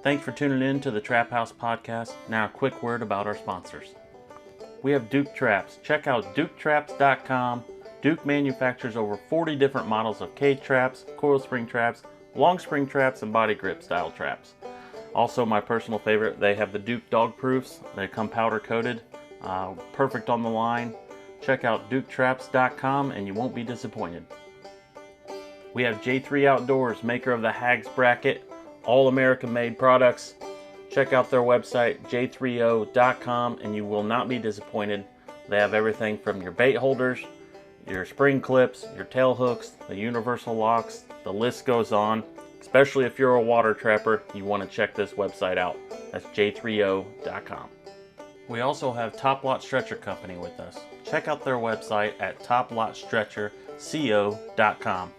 Thanks for tuning in to the Trap House Podcast. Now a quick word about our sponsors. We have Duke Traps. Check out duketraps.com. Duke manufactures over 40 different models of cage traps, coil spring traps, long spring traps, and body grip style traps. Also, my personal favorite, they have the Duke dog proofs. They come powder coated, perfect on the line. Check out duketraps.com and you won't be disappointed. We have J3 Outdoors, maker of the Hags Bracket, all American made products. Check out their website, j3o.com, and you will not be disappointed. They have everything from your bait holders, your spring clips, your tail hooks, the universal locks, the list goes on. Especially if you're a water trapper, you want to check this website out. That's j3o.com. We also have Top Lot Stretcher Company with us. Check out their website at toplotstretcherco.com.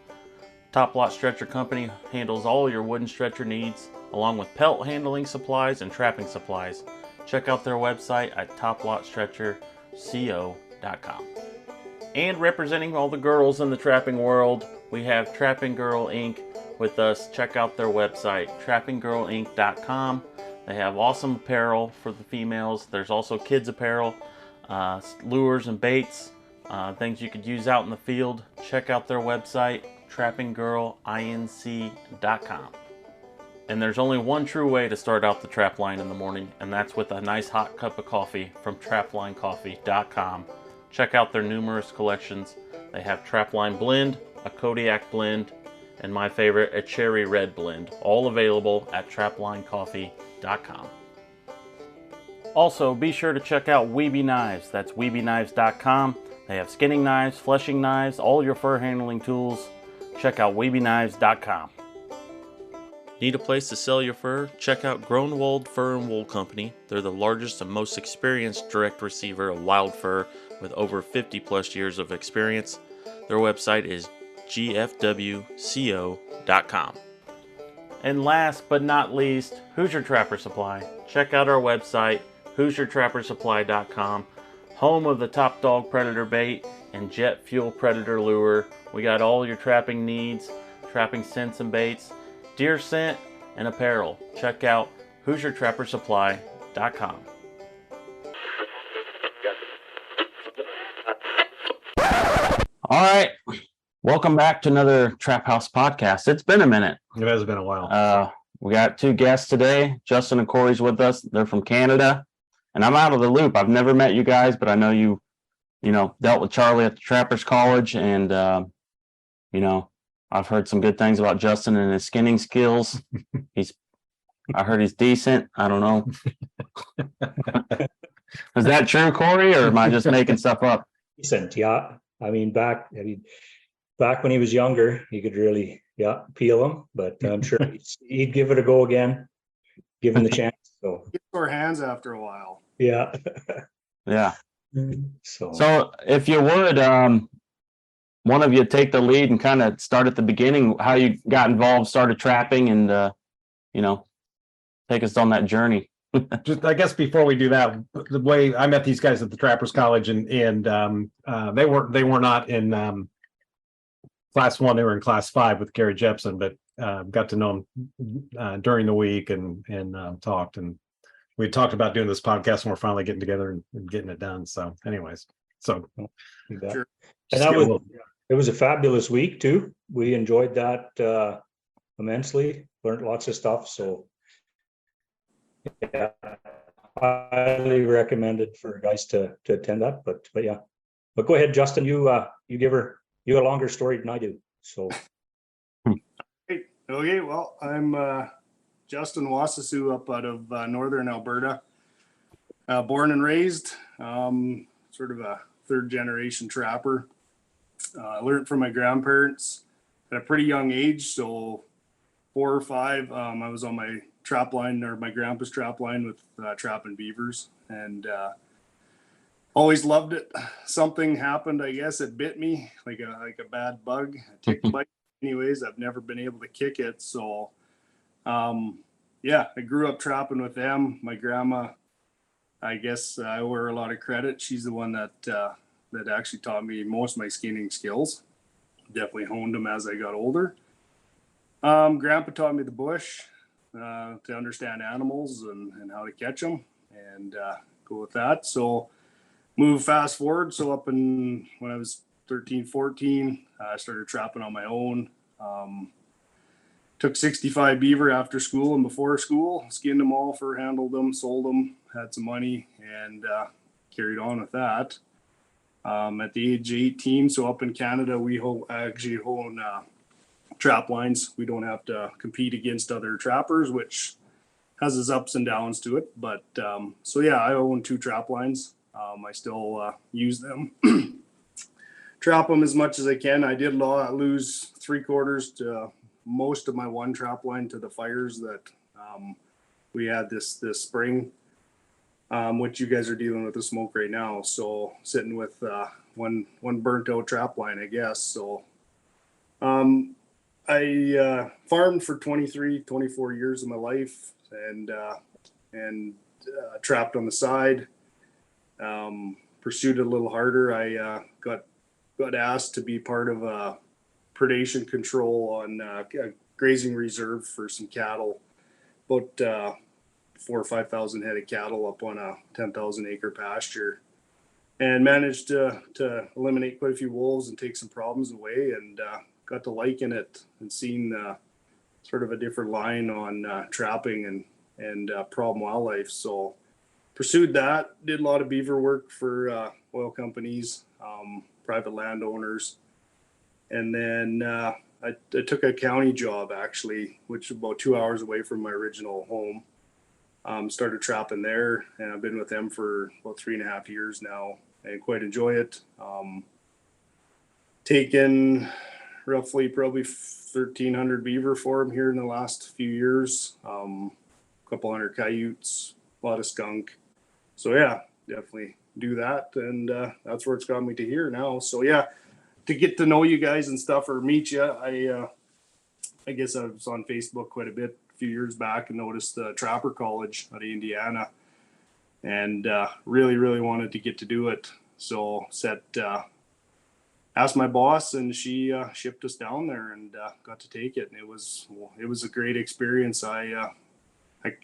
Top Lot Stretcher Company handles all your wooden stretcher needs, along with pelt handling supplies and trapping supplies. Check out their website at toplotstretcherco.com. And representing all the girls in the trapping world, we have Trapping Girl Inc. with us. Check out their website, trappinggirlinc.com. They have awesome apparel for the females. There's also kids apparel, lures and baits, things you could use out in the field. Check out their website, trappinggirlinc.com. And there's only one true way to start out the trap line in the morning, and that's with a nice hot cup of coffee from traplinecoffee.com. Check out their numerous collections. They have Trapline Blend, a Kodiak Blend, and my favorite, a Cherry Red Blend, all available at traplinecoffee.com. Also, be sure to check out Weeby Knives. That's weebyknives.com. They have skinning knives, fleshing knives, all your fur handling tools. Check out weebyknives.com. Need a place to sell your fur? Check out Groenewald Fur and Wool Company. They're the largest and most experienced direct receiver of wild fur with over 50 plus years of experience. Their website is gfwco.com. And last but not least, Hoosier Trapper Supply. Check out our website, HoosierTrapperSupply.com, home of the Top Dog Predator Bait and Jet Fuel Predator Lure. We got all your trapping needs, trapping scents and baits, deer scent, and apparel. Check out HoosierTrapperSupply.com. All right. Welcome back to another Trap House podcast. It's been a minute. It has been a while. We got two guests today. Justin and Corey's with us. They're from Canada, and I'm out of the loop. I've never met you guys, but I know you dealt with Charlie at the Trappers College, and I've heard some good things about Justin and his skinning skills. I heard he's decent. I don't know. Is that true, Corey, or am I just making stuff up? Decent, yeah. Back when he was younger, he could really, peel him. But I'm sure he'd give it a go again, given the chance. So Get sore hands after a while. yeah. Yeah. So if you would, one of you take the lead and kind of start at the beginning, how you got involved, started trapping, and take us on that journey. Just, I guess before we do that, the way I met these guys at the Trappers College, and they were not in class 1, they were in class 5 with Gary Jepson, but got to know him during the week and talked, and we talked about doing this podcast, and we're finally getting together and getting it done. So anyways, sure. And it was a fabulous week too. We enjoyed that immensely, learned lots of stuff. So yeah, highly recommended for guys to attend that. But yeah, but go ahead, Justin. You give her a longer story than I do. So okay. Well, I'm Justin Wasylciw up out of northern Alberta. Born and raised, sort of a third generation trapper. I learned from my grandparents at a pretty young age. So 4 or 5, I was on my trap line, or my grandpa's trap line, with trapping beavers, and always loved it. Something happened, I guess it bit me like a bad bug, a tick bite. Anyways, I've never been able to kick it. So I grew up trapping with them. My grandma, I guess I owe her a lot of credit. She's the one that actually taught me most of my skinning skills. Definitely honed them as I got older. Grandpa taught me the bush. to understand animals and how to catch them and go with that. So move fast forward. So up in when I was 13, 14, I started trapping on my own. Took 65 beaver after school and before school, skinned them all, fur handled them, sold them, had some money, and carried on with that. At the age of 18, so up in Canada, we actually own trap lines. We don't have to compete against other trappers, which has its ups and downs to it. But so yeah, I own 2 trap lines. I still use them. Trap them as much as I can. I did lose 3/4 to most of my one trap line to the fires that we had this spring, which you guys are dealing with the smoke right now. So sitting with one burnt out trap line, I guess. So I farmed for 23, 24 years of my life and trapped on the side. Pursued it a little harder. I got asked to be part of a predation control on a grazing reserve for some cattle, about 4,000 or 5,000 head of cattle up on a 10,000 acre pasture, and managed to eliminate quite a few wolves and take some problems away, and got to liking it and seeing sort of a different line on trapping and problem wildlife. So pursued that, did a lot of beaver work for oil companies, private landowners. And then I took a county job actually, which is about 2 hours away from my original home. Started trapping there, and I've been with them for about 3.5 years now and quite enjoy it. Taken roughly probably 1,300 beaver for them here in the last few years. A couple hundred coyotes, a lot of skunk. So yeah, definitely do that. And that's where it's got me to here now. So yeah, to get to know you guys and stuff or meet you, I guess I was on Facebook quite a bit a few years back and noticed the Trapper College out of Indiana, and really wanted to get to do it. So asked my boss, and she shipped us down there and got to take it. And it was a great experience. I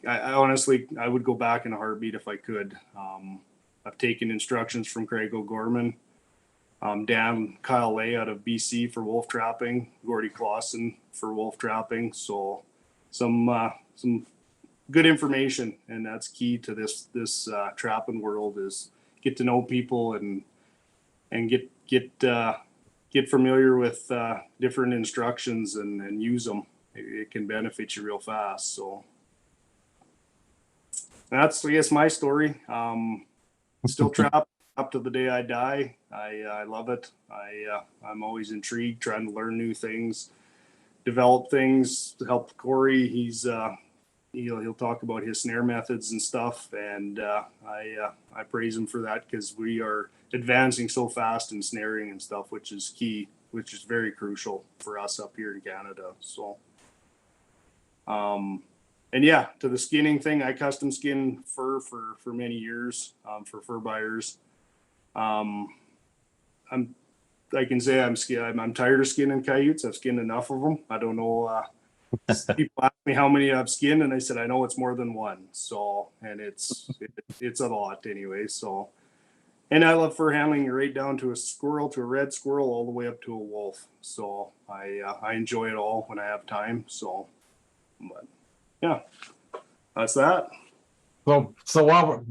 honestly, I would go back in a heartbeat if I could. I've taken instructions from Craig O'Gorman, Dan Kyle Lay out of BC for wolf trapping, Gordy Clausen for wolf trapping. So some good information, and that's key to this trapping world, is get to know people and get familiar with different instructions and use them. It can benefit you real fast. So that's, I guess, my story. Still trap up to the day I die. I love it. I'm always intrigued, trying to learn new things, develop things to help Corey. He'll talk about his snare methods and stuff, and I praise him for that, because we are advancing so fast in snaring and stuff, which is key, which is very crucial for us up here in Canada. So and yeah, to the skinning thing, I custom skin fur for many years for fur buyers. I can say I'm tired of skinning coyotes. I've skinned enough of them. I don't know. People ask me how many I've skinned, and I said I know it's more than one. So, and it's a lot anyway. So, and I love fur handling right down to a squirrel, to a red squirrel, all the way up to a wolf. So I enjoy it all when I have time. So, but yeah, that's that. Well, so while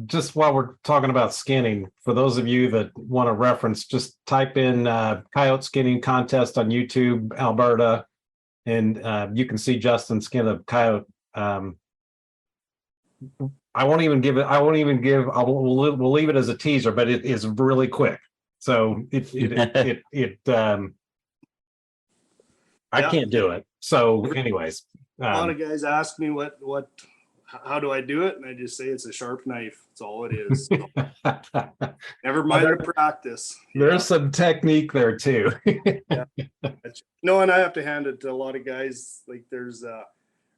we're talking about skinning, for those of you that want to reference, just type in Coyote Skinning Contest on YouTube, Alberta, and you can see Justin skin a coyote. We'll leave it as a teaser, but it is really quick. So I can't do it. So anyways. A lot of guys ask me how do I do it? And I just say it's a sharp knife. That's all it is. Never mind the practice. There's some technique there too. Yeah. No, and I have to hand it to a lot of guys. Like there's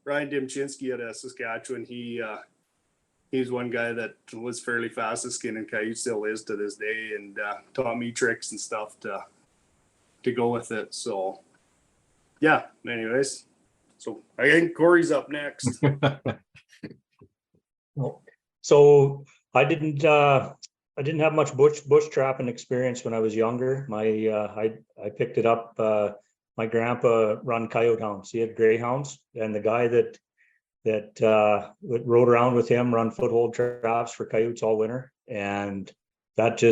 Ryan Dimchinsky out of Saskatchewan. He's one guy that was fairly fast at skinning coyotes, still is to this day, and taught me tricks and stuff to go with it. So yeah, anyways. So I think Corey's up next. So I didn't have much bush trapping experience when I was younger. I picked it up. My grandpa run coyote hounds. He had greyhounds, and the guy that rode around with him run foothold traps for coyotes all winter, and that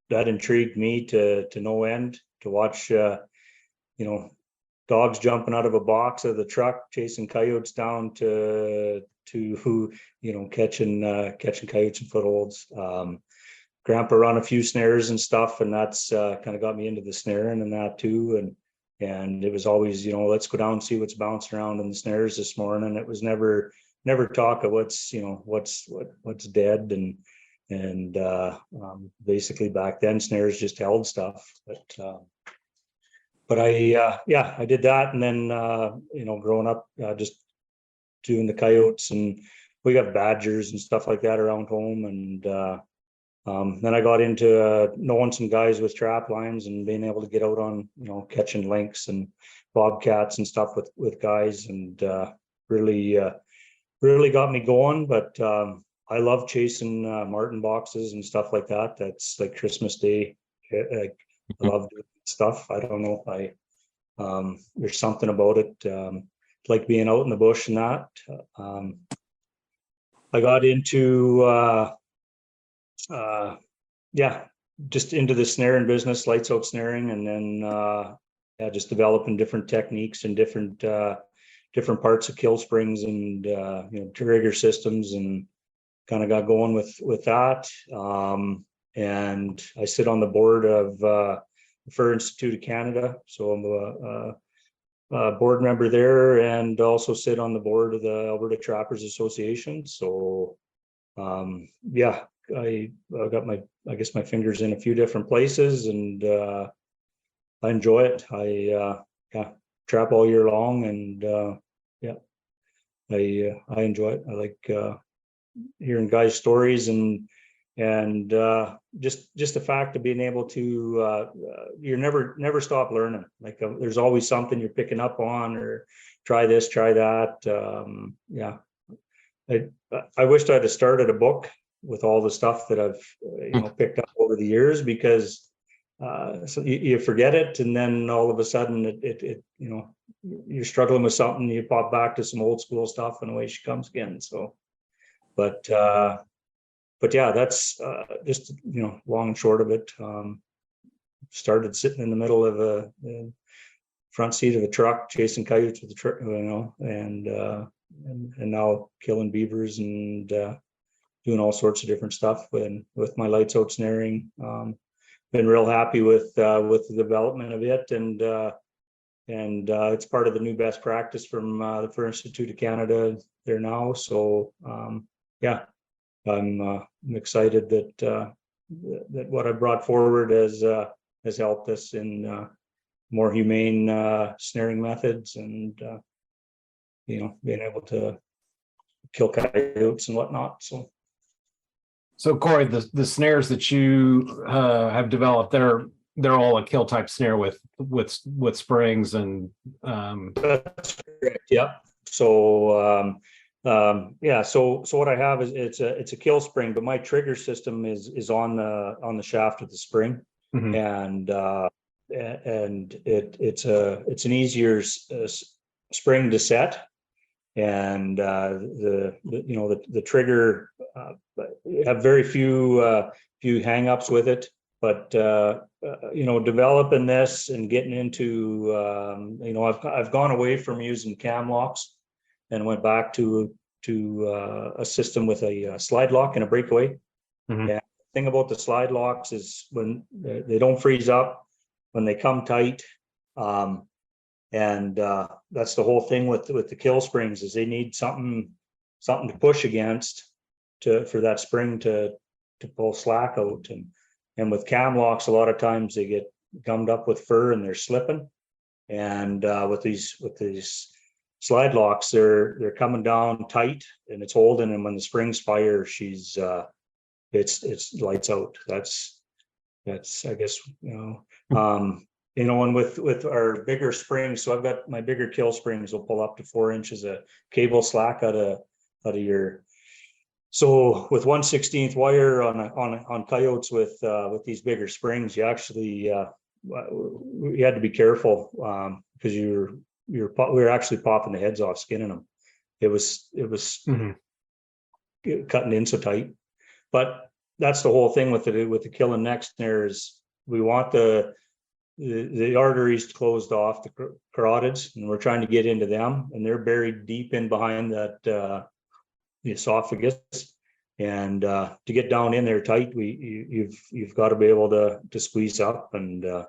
intrigued me to no end, to watch dogs jumping out of a box of the truck chasing coyotes down to catching coyotes and footholds. Grandpa run a few snares and stuff, and that's kind of got me into the snaring and that too. And it was always, let's go down and see what's bouncing around in the snares this morning. It was never talk of what's dead, and basically back then snares just held stuff. But I did that, and then growing up, just doing the coyotes, and we got badgers and stuff like that around home, and then I got into knowing some guys with trap lines and being able to get out on catching lynx and bobcats and stuff with guys, and really got me going. But I love chasing marten boxes and stuff like that. That's like Christmas Day. I love doing stuff. I don't know. There's something about it. Like being out in the bush and that. I got into just into the snaring business, lights out snaring, and then just developing different techniques and different parts of kill springs and trigger systems, and kind of got going with that. And I sit on the board of the Fur Institute of Canada, so I'm a board member there, and also sit on the board of the Alberta Trappers Association. So I got my fingers in a few different places, and I enjoy it. I trap all year long, and I enjoy it. I like hearing guys' stories, and just the fact of being able to you never stop learning. Like there's always something you're picking up on, or try this, try that. I wished I'd have started a book with all the stuff that I've picked up over the years, because so you forget it, and then all of a sudden it you're struggling with something, you pop back to some old school stuff, and away she comes again. So but yeah, that's just long and short of it. Started sitting in the middle of a front seat of a truck chasing coyotes with the truck, and now killing beavers and doing all sorts of different stuff with my lights out snaring. Been real happy with the development of it, and it's part of the new best practice from the Fur Institute of Canada there now. So I'm excited that what I brought forward has helped us in more humane snaring methods, and being able to kill coyotes and whatnot. So Corey, the snares that you have developed, they're all a kill type snare with springs and That's correct. Yeah. So so what I have is it's a kill spring, but my trigger system is on the shaft of the spring. Mm-hmm. and it's an easier spring to set, and the trigger have very few hang-ups with it, but developing this and getting into I've gone away from using cam locks and went back to a system with a slide lock and a breakaway. Mm-hmm. And the thing about the slide locks is when they don't freeze up when they come tight, and that's the whole thing with the kill springs, is they need something to push against for that spring to pull slack out, and with cam locks a lot of times they get gummed up with fur and they're slipping, and with these slide locks they're coming down tight and it's holding, and when the springs fire, it's lights out. That's I guess you know, and with our bigger springs, so I've got my bigger kill springs will pull up to 4 inches of cable slack out of your. So with 1/16 wire on coyotes with these bigger springs, you actually we had to be careful because we were actually popping the heads off, skinning them. It was cutting in so tight. But that's the whole thing with the kill and neck snare is we want the arteries closed off, the carotids, and we're trying to get into them, and they're buried deep in behind that the esophagus. And to get down in there tight, you've got to be able to squeeze up, and a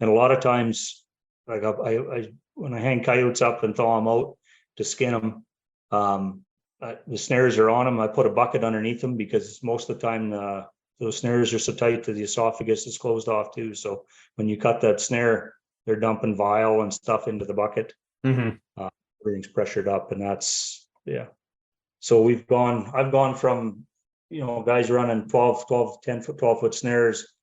lot of times, like I when I hang coyotes up and thaw them out to skin them, the snares are on them. I put a bucket underneath them because most of the time those snares are so tight that the esophagus is closed off too. So when you cut that snare, they're dumping bile and stuff into the bucket. Everything's pressured up, and that's So I've gone from, you know, guys running 12 foot snares.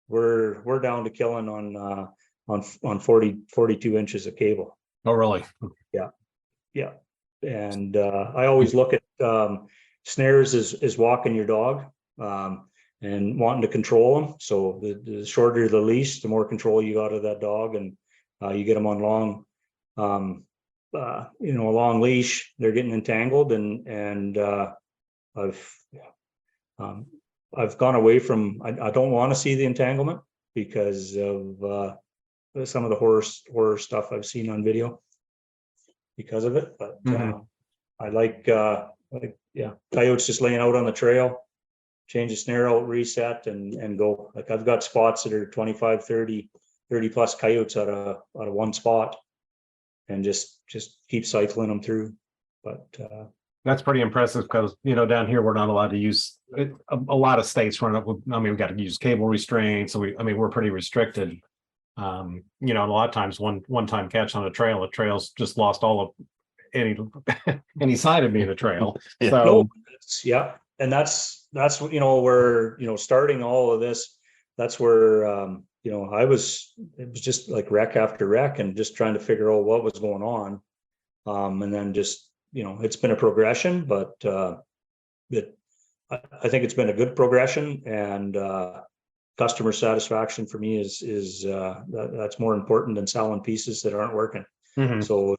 We're down to killing on 42 inches of cable. Oh, really? Yeah. And I always look at snares as walking your dog and wanting to control them. So the shorter the leash, the more control you got of that dog, and you get them on long, a long leash, they're getting entangled, and I've gone away from. I don't want to see the entanglement because of some of the horror stuff I've seen on video because of it. But I like coyotes just laying out on the trail, change the snare out, reset, and go. Like I've got spots that are 25, 30 plus coyotes out of one spot, and just keep cycling them through. But that's pretty impressive because, you know, down here we're not allowed to use it. A lot of states run up with, I mean, we've got to use cable restraints, so we're pretty restricted. You know, and a lot of times one time catch on a trail, the trail's just lost all of any side of being a trail. So and that's what, you know, where, you know, starting all of this, that's where you know, it was just like wreck after wreck and just trying to figure out what was going on. And then just, you know, it's been a progression, but I think it's been a good progression, and customer satisfaction for me is that's more important than selling pieces that aren't working. So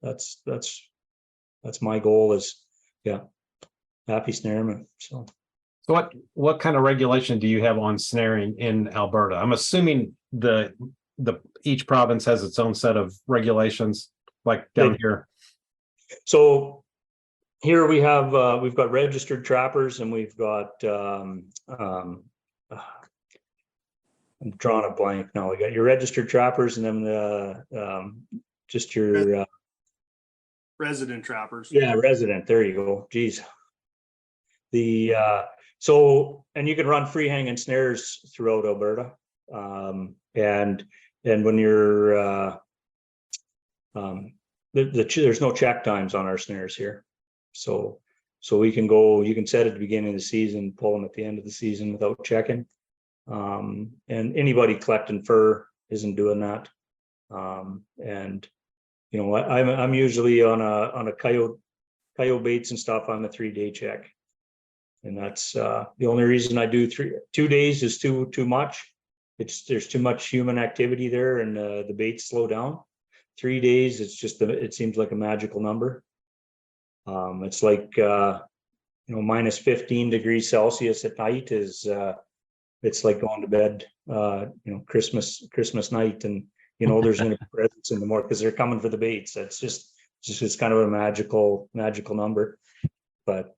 that's my goal is happy snareman. So what kind of regulation do you have on snaring in Alberta? I'm assuming the each province has its own set of regulations, like down here. So here we have we've got registered trappers, and we've got I'm drawing a blank now. We got your registered trappers, and then just your resident trappers. Yeah, resident. There you go. Geez. The so, and you can run free hanging snares throughout Alberta, and when you're there's no check times on our snares here, so we can go. You can set at the beginning of the season, pull them at the end of the season without checking. And anybody collecting fur isn't doing that. And you know, I'm usually on a coyote baits and stuff. I'm a 3-day check, and that's the only reason I do 2 days is too much. There's too much human activity there, and the baits slow down. 3 days, it's just it seems like a magical number. It's like you know, minus 15 degrees Celsius at night is it's like going to bed you know, Christmas night, and you know, there's gonna be presents in the morning because they're coming for the baits. It's just it's kind of a magical number. But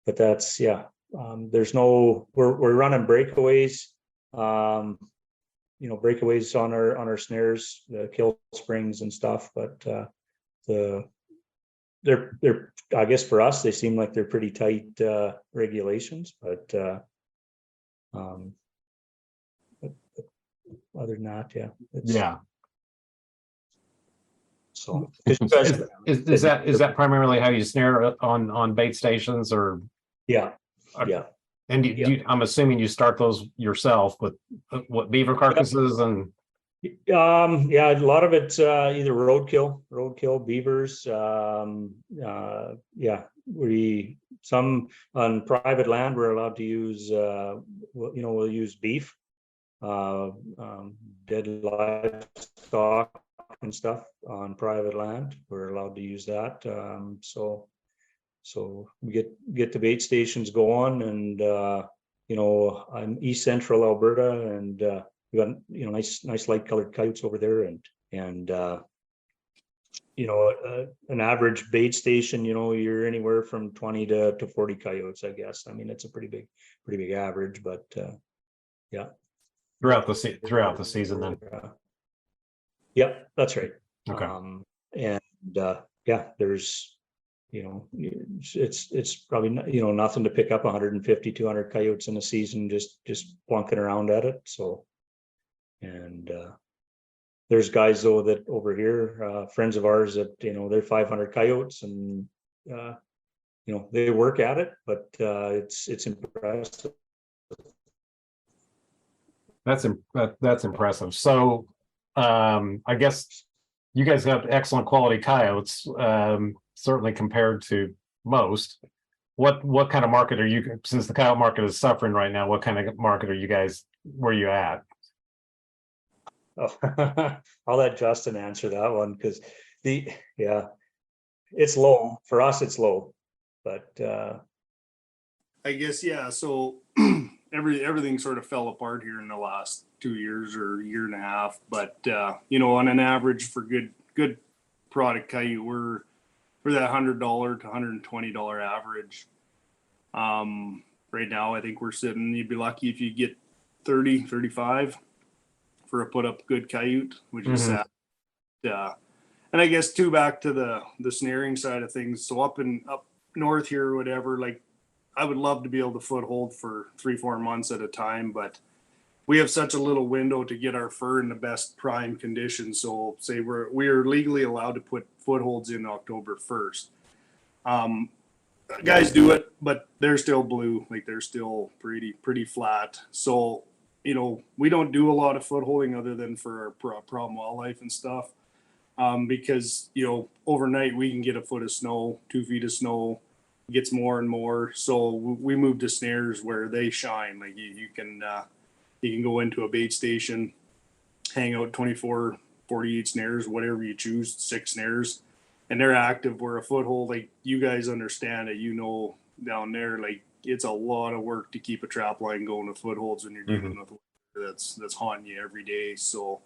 that's there's no, we're running breakaways, you know, breakaways on our snares, the kill springs and stuff, but they're I guess for us they seem like they're pretty tight regulations, but other than that, so is that primarily how you snare on bait stations, or? Yeah. And Yeah. I'm assuming you start those yourself with what beaver carcasses and Yeah, a lot of it's either roadkill, beavers. Yeah, some on private land we're allowed to use. We'll use beef, uh, dead livestock and stuff on private land. We're allowed to use that. So we get the bait stations going, and I'm East Central Alberta, and we got nice light colored coyotes over there, and an average bait station, you're anywhere from 20 to 40 coyotes, I guess. I mean, it's a pretty big average, but yeah. throughout the season then. Yeah, that's right. Okay. And yeah, there's it's probably nothing to pick up 150, 200 coyotes in a season, just plunking around at it. So, and there's guys though that over here, friends of ours that they're 500 coyotes, and they work at it, but it's impressive. That's impressive. So I guess you guys have excellent quality coyotes, certainly compared to most. What kind of market are you, since the coyote market is suffering right now, what kind of market are you guys, where you at? Oh, I'll let Justin answer that one, because it's low for us. It's low, but I guess, yeah. So everything sort of fell apart here in the last 2 years or a year and a half. But on an average for good product coyote, we're that $100 to $120 average. Right now, I think we're sitting. You'd be lucky if you get 30, 35 for a put up good coyote, which is sad. And I guess too, back to the snaring side of things. So up north here or whatever, like, I would love to be able to foothold for 3-4 months at a time, but we have such a little window to get our fur in the best prime condition. So say we are legally allowed to put footholds in October 1st. Guys do it, but they're still blue, like they're still pretty flat. So we don't do a lot of footholding other than for our problem wildlife and stuff, because overnight we can get a foot of snow, 2 feet of snow. Gets more and more, so we moved to snares where they shine. Like you can go into a bait station, hang out 24, 48 snares, whatever you choose, 6 snares, and they're active. Where a foothold, like you guys understand it, down there, like it's a lot of work to keep a trap line going with footholds when you're dealing with that's haunting you every day. So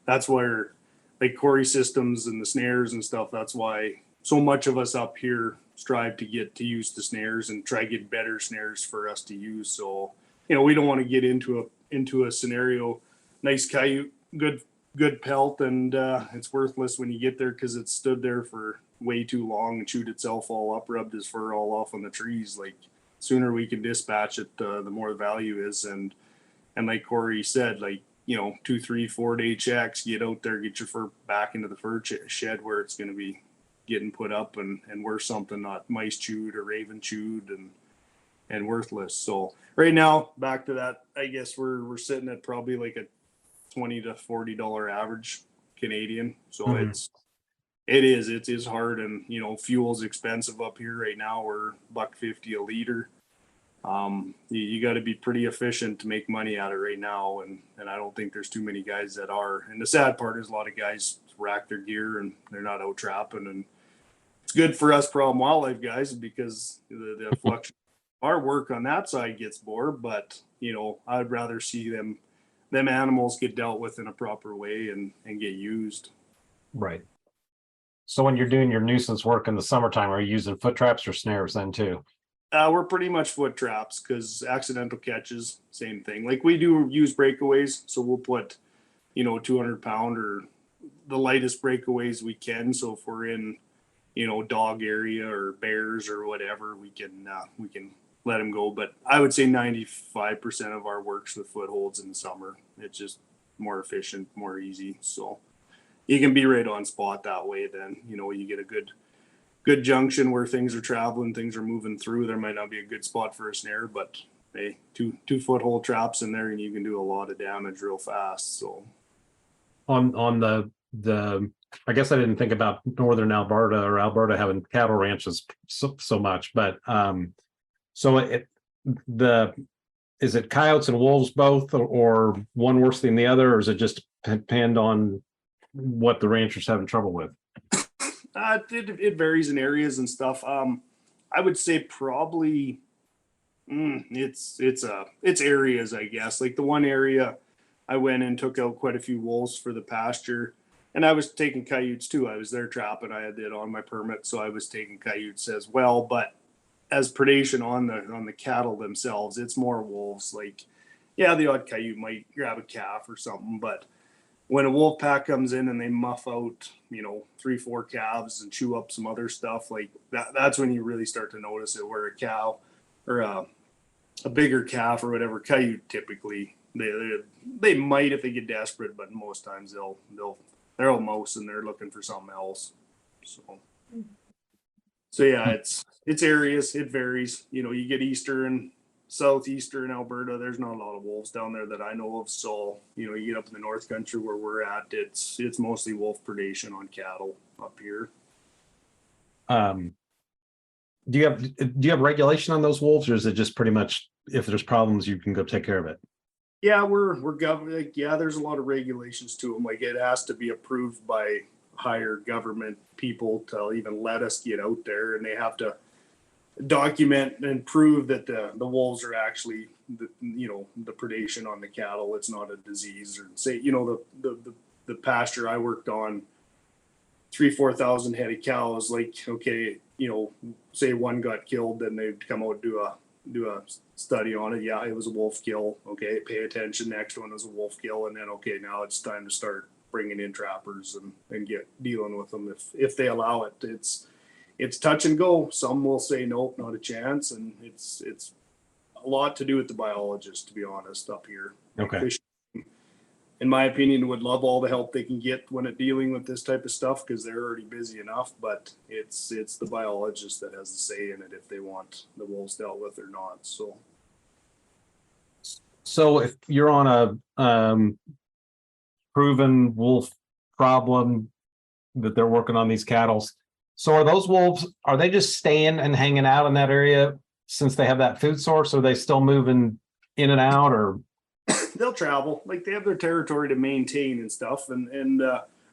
that's where, like Corey systems and the snares and stuff, that's why so much of us up here strive to get to use the snares and try to get better snares for us to use. So, we don't want to get into a scenario, nice coyote, good pelt, and it's worthless when you get there because it stood there for way too long and chewed itself all up, rubbed his fur all off on the trees. Like, sooner we can dispatch it, the more the value is. And like Corey said, like, 2, 3, 4 day checks, get out there, get your fur back into the fur shed where it's going to be getting put up and worth something, not mice chewed or raven chewed and worthless. So right now, back to that, I guess we're sitting at probably like a $20 to $40 average Canadian. So it is hard, and fuel's expensive up here right now. We're $1.50 a liter. You got to be pretty efficient to make money at it right now, and I don't think there's too many guys that are. And the sad part is a lot of guys rack their gear and they're not out trapping, and it's good for us problem wildlife guys because the fluctuation, our work on that side gets more. But I'd rather see them animals get dealt with in a proper way and get used. Right. So when you're doing your nuisance work in the summertime, are you using foot traps or snares then too? We're pretty much foot traps, because accidental catches, same thing. Like, we do use breakaways, so we'll put 200 pound or the lightest breakaways we can. So if we're in dog area or bears or whatever, we can let them go. But I would say 95% of our work's with footholds in the summer. It's just more efficient, more easy. So you can be right on spot that way. Then you get a good junction where things are traveling, things are moving through. There might not be a good spot for a snare, but hey, two foot hole traps in there and you can do a lot of damage real fast. So On the I guess I didn't think about northern Alberta or Alberta having cattle ranches so much, but so is it coyotes and wolves both, or one worse than the other, or is it just depend on what the rancher's having trouble with? it varies in areas and stuff. I would say probably it's areas, I guess. Like the one area I went and took out quite a few wolves for the pasture, and I was taking coyotes too. I was there trapping. I had it on my permit, so I was taking coyotes as well. But as predation on the cattle themselves, it's more wolves. Like, yeah, the odd coyote might grab a calf or something, but when a wolf pack comes in and they muff out, 3-4 calves and chew up some other stuff, like that's when you really start to notice it. Where a cow or a bigger calf or whatever, coyote typically they might if they get desperate, but most times they're all mouse and they're looking for something else. So yeah, it's areas, it varies. You get eastern, southeastern Alberta, there's not a lot of wolves down there that I know of. So, you get up in the North Country where we're at, it's mostly wolf predation on cattle up here. Do you have regulation on those wolves, or is it just pretty much if there's problems you can go take care of it? Yeah, we're government. Yeah, there's a lot of regulations to them. Like it has to be approved by higher government people to even let us get out there, and they have to document and prove that the wolves are actually the predation on the cattle. It's not a disease, or say the pasture I worked on, 3,000-4,000 head of cows. Like, okay, say one got killed, then they'd come out and do a study on it. Yeah, it was a wolf kill. Okay, pay attention. Next one was a wolf kill, and then okay, now it's time to start bringing in trappers and get dealing with them if they allow it. It's touch and go. Some will say nope, not a chance, and it's a lot to do with the biologists, to be honest, up here. Okay. In my opinion, would love all the help they can get when dealing with this type of stuff, because they're already busy enough. But it's the biologist that has a say in it if they want the wolves dealt with or not. So if you're on a proven wolf problem that they're working on these cattle, so are those wolves, are they just staying and hanging out in that area since they have that food source? Or are they still moving in and out, or? They'll travel, like they have their territory to maintain and stuff, and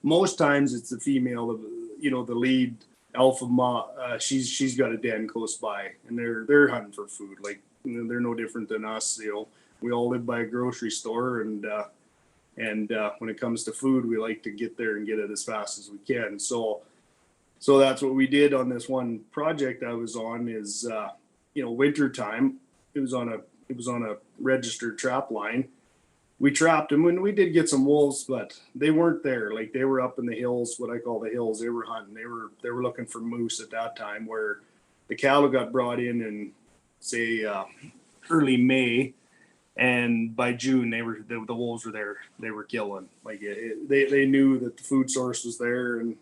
most times it's the female of the lead alpha she's got a den close by, and they're hunting for food. Like they're no different than us. We all live by a grocery store, and when it comes to food, we like to get there and get it as fast as we can. So that's what we did on this one project I was on. Is winter time, it was on a registered trap line. We trapped them when we did get some wolves, but they weren't there. Like they were up in the hills, what I call the hills. They were hunting. They were looking for moose at that time, where the cattle got brought in say early May, and by June the wolves were there. They were killing. Like they knew that the food source was there, and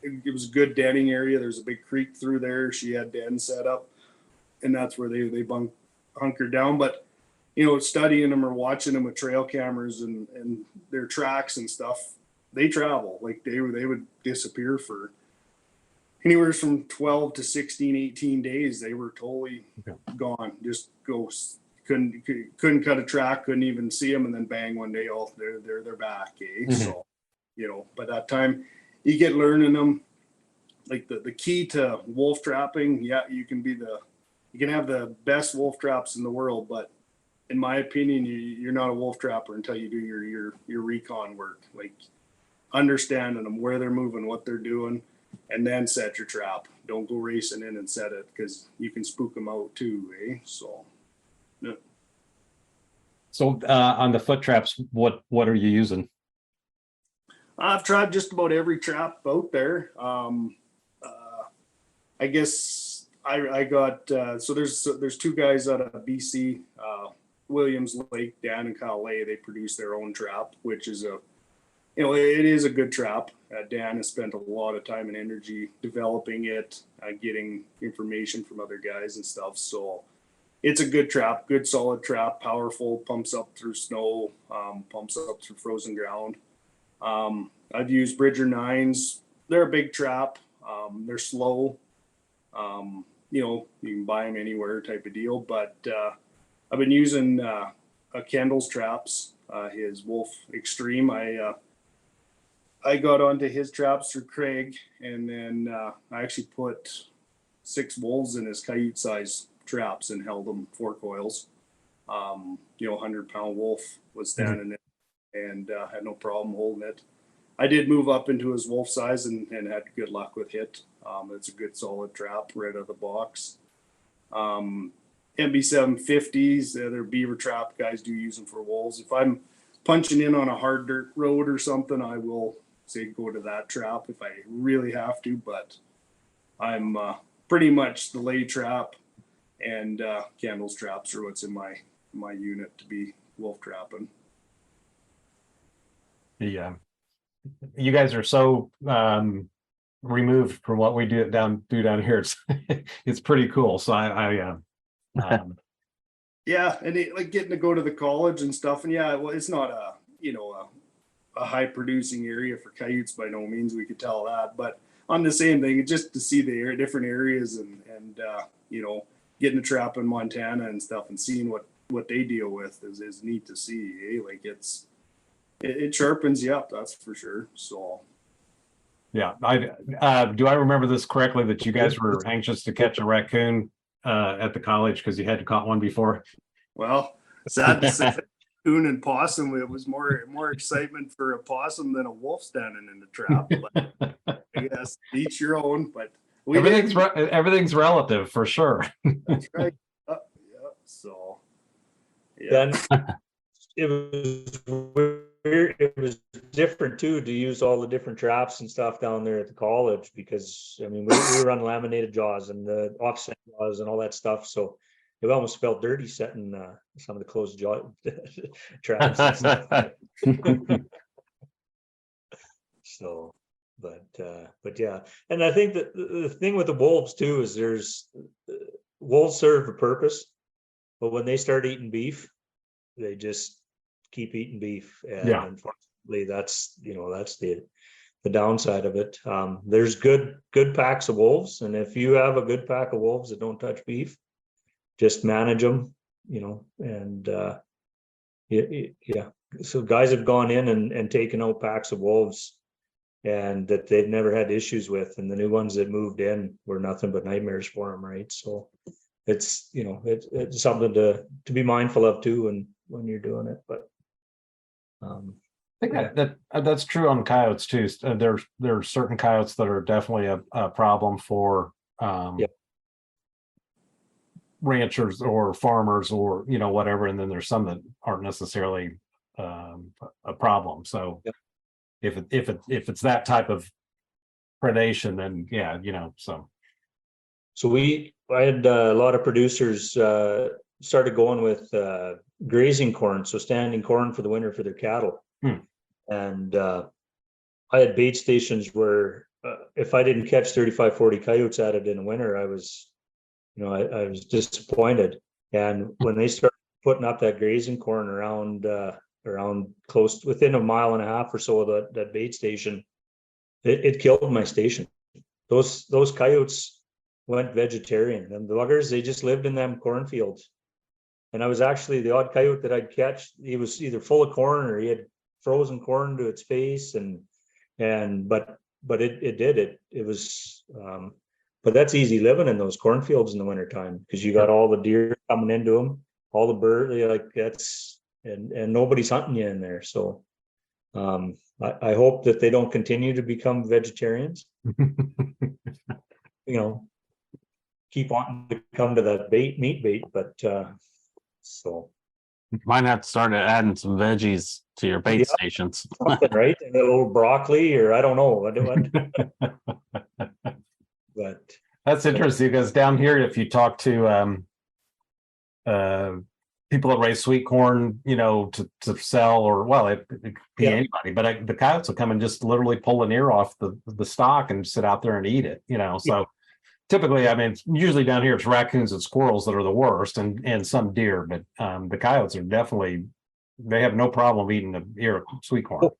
it was a good denning area. There's a big creek through there. She had dens set up, and that's where they hunkered down. But studying them or watching them with trail cameras and their tracks and stuff, they travel. Like they would disappear for anywhere from 12 to 16, 18 days. They were totally gone, just ghosts. Couldn't cut a track, couldn't even see them, and then bang, one day, they're back. Mm-hmm. So, by that time you get learning them. Like the key to wolf trapping, yeah, you can have the best wolf traps in the world, but in my opinion, you're not a wolf trapper until you do your recon work, like understanding them, where they're moving, what they're doing, and then set your trap. Don't go racing in and set it, because you can spook them out too, eh? So, yeah. So on the foot traps, what are you using? I've tried just about every trap out there. I guess I got so there's two guys out of BC. Williams Lake, Dan and Kyle Lay, they produce their own trap, which is it is a good trap. Dan has spent a lot of time and energy developing it, getting information from other guys and stuff. So it's a good trap, good solid trap, powerful, pumps up through snow, pumps up through frozen ground. I've used Bridger 9s. They're a big trap. They're slow. You can buy them anywhere type of deal, but I've been using Kendall's traps, his Wolf Extreme. I got onto his traps through Craig, and then I actually put 6 wolves in his coyote size traps and held them 4 coils. 100-pound wolf was standing there and had no problem holding it. I did move up into his wolf size and had good luck with it. It's a good solid trap right out of the box. MB750s, the other beaver trap guys do use them for wolves. If I'm punching in on a hard dirt road or something, I will say go to that trap if I really have to, but I'm pretty much the lay trap and Candles traps are what's in my unit to be wolf trapping. Yeah, you guys are so removed from what we do down here. It's pretty cool. So yeah, and like getting to go to the college and stuff, and yeah, well, it's not a high producing area for coyotes by no means. We could tell that, but on the same thing, just to see the different areas and getting a trap in Montana and stuff and seeing what they deal with is neat to see. Like it sharpens you up, that's for sure. So yeah, do I remember this correctly that you guys were anxious to catch a raccoon at the college because you had caught one before? Well, sad to say, raccoon and possum, it was more excitement for a possum than a wolf standing in the trap. But I guess each your own. But everything's relative for sure. That's right. Yeah. So yeah. Then it was weird. It was different too to use all the different traps and stuff down there at the college because I mean we were on laminated jaws and the offset jaws and all that stuff. So it almost felt dirty setting some of the closed jaw traps. And stuff. So, but yeah, and I think that the thing with the wolves too is wolves serve a purpose, but when they start eating beef, they just keep eating beef, and unfortunately, that's the downside of it. There's good packs of wolves, and if you have a good pack of wolves that don't touch beef, just manage them, and yeah. So guys have gone in and taken out packs of wolves, and that they've never had issues with, and the new ones that moved in were nothing but nightmares for them, right? So it's it's something to be mindful of too, when you're doing it, but. I think that's true on coyotes too. There are certain coyotes that are definitely a problem for ranchers or farmers or whatever, and then there's some that aren't necessarily a problem. So if it's that type of predation, then So I had a lot of producers started going with grazing corn, so standing corn for the winter for their cattle. And I had bait stations where if I didn't catch 35-40 coyotes at it in the winter, I was disappointed. And when they started putting up that grazing corn around close within a mile and a half or so of that bait station, it killed my station. Those coyotes went vegetarian, and the luggers, they just lived in them cornfields. And I was actually the odd coyote that I'd catch. He was either full of corn or he had frozen corn to its face, but it was but that's easy living in those cornfields in the wintertime because you got all the deer coming into them, all the birds, and nobody's hunting you in there. So I hope that they don't continue to become vegetarians. Keep wanting to come to that meat bait, but so might have to start adding some veggies to your bait stations. Right? And a little broccoli, or I don't know. But that's interesting because down here, if you talk to people that raise sweet corn, to sell, or it could be anybody, but the coyotes will come and just literally pull an ear off the stalk and sit out there and eat it. So typically, I mean, usually down here it's raccoons and squirrels that are the worst, and some deer, but the coyotes are definitely, they have no problem eating the ear of sweet corn.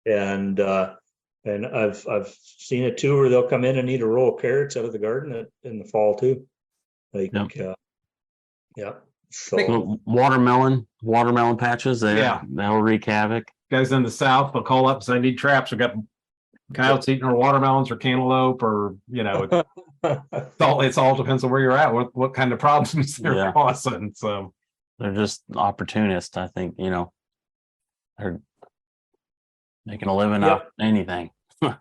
And I've seen it too, where they'll come in and eat a row of carrots out of the garden in the fall too. Like, Yep. yeah. Little watermelon patches, they'll wreak havoc. Guys in the south will call up and say, I need traps. We got coyotes eating our watermelons or cantaloupe, or it's all depends on where you're at, what kind of problems they're causing. So they're just opportunists, I think. They're making a living off anything. I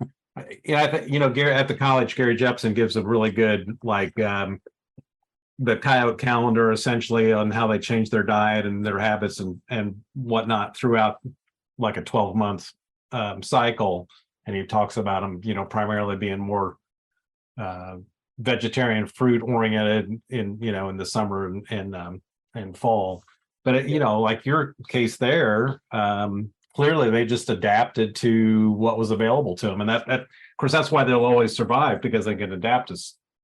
think Gary at the college, Gary Jepson gives a really good the coyote calendar, essentially, on how they change their diet and their habits and whatnot throughout like a 12-month cycle. And he talks about them, primarily being more vegetarian, fruit oriented in the summer and fall. But like your case there, clearly they just adapted to what was available to them, and that of course that's why they'll always survive, because they can adapt to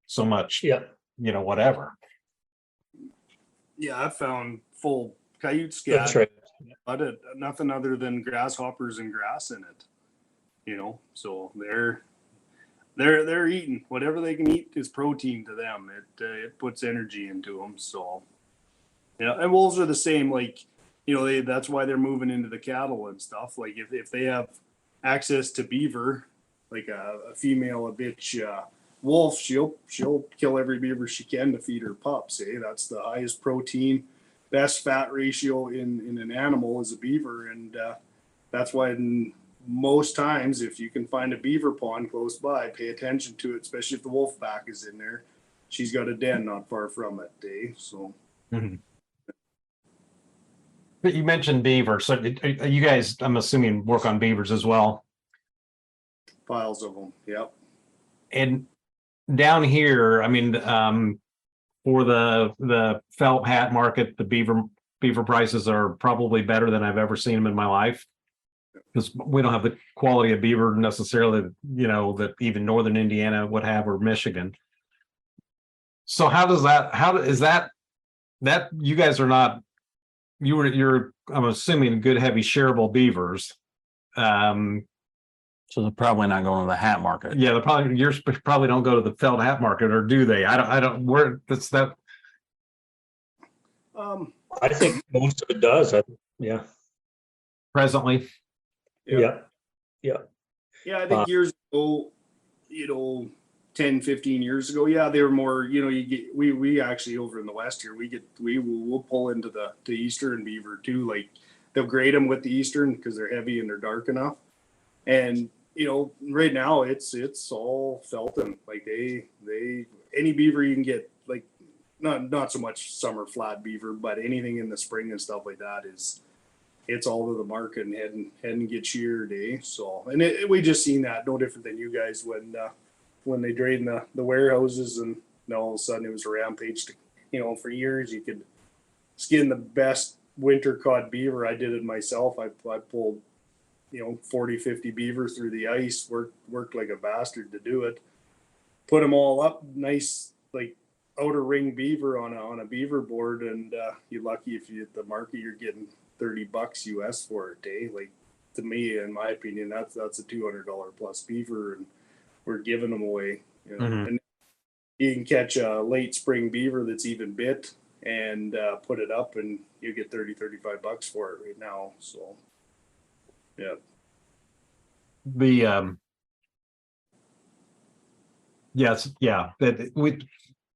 so much. Whatever. Yeah, I found full coyote scat. That's right. But nothing other than grasshoppers and grass in it. So they're eating whatever they can eat is protein to them. It puts energy into them. So and wolves are the same. Like that's why they're moving into the cattle and stuff. Like if they have access to beaver, like a female, a bitch wolf, she'll kill every beaver she can to feed her pups. That's the highest protein, best fat ratio in an animal is a beaver, and that's why most times if you can find a beaver pond close by, pay attention to it, especially if the wolf pack is in there. She's got a den not far from it. So But you mentioned beaver, so you guys, I'm assuming, work on beavers as well. Piles of them. Yep. And down here, I mean, for the felt hat market, the beaver prices are probably better than I've ever seen them in my life, because we don't have the quality of beaver necessarily, that even northern Indiana would have, or Michigan. So how is that you guys are not, you're I'm assuming good heavy shareable beavers. So they're probably not going to the hat market. Yeah, yours probably don't go to the felt hat market, or do they? I don't where that's that. I think most of it does. Presently. Yeah. I think years ago, 10, 15 years ago, they were more, we actually over in the West here, we'll pull into the Eastern beaver too. Like they'll grade them with the Eastern because they're heavy and they're dark enough. And, right now it's all felting. Like they any beaver you can get, like not so much summer flat beaver, but anything in the spring and stuff like that it's all to the market and heading get sheared. So, and we just seen that no different than you guys when they drained the warehouses, and all of a sudden it was a rampage to, for years you could skin the best winter caught beaver. I did it myself. I pulled 40, 50 beaver through the ice, worked like a bastard to do it, put them all up nice, like outer ring beaver on a beaver board, and you're lucky if you at the market you're getting $30 US for it. Like, to me, in my opinion, that's a $200 plus beaver, and we're giving them away. And you can catch a late spring beaver that's even bit and put it up, and you get $30-$35 for it right now. So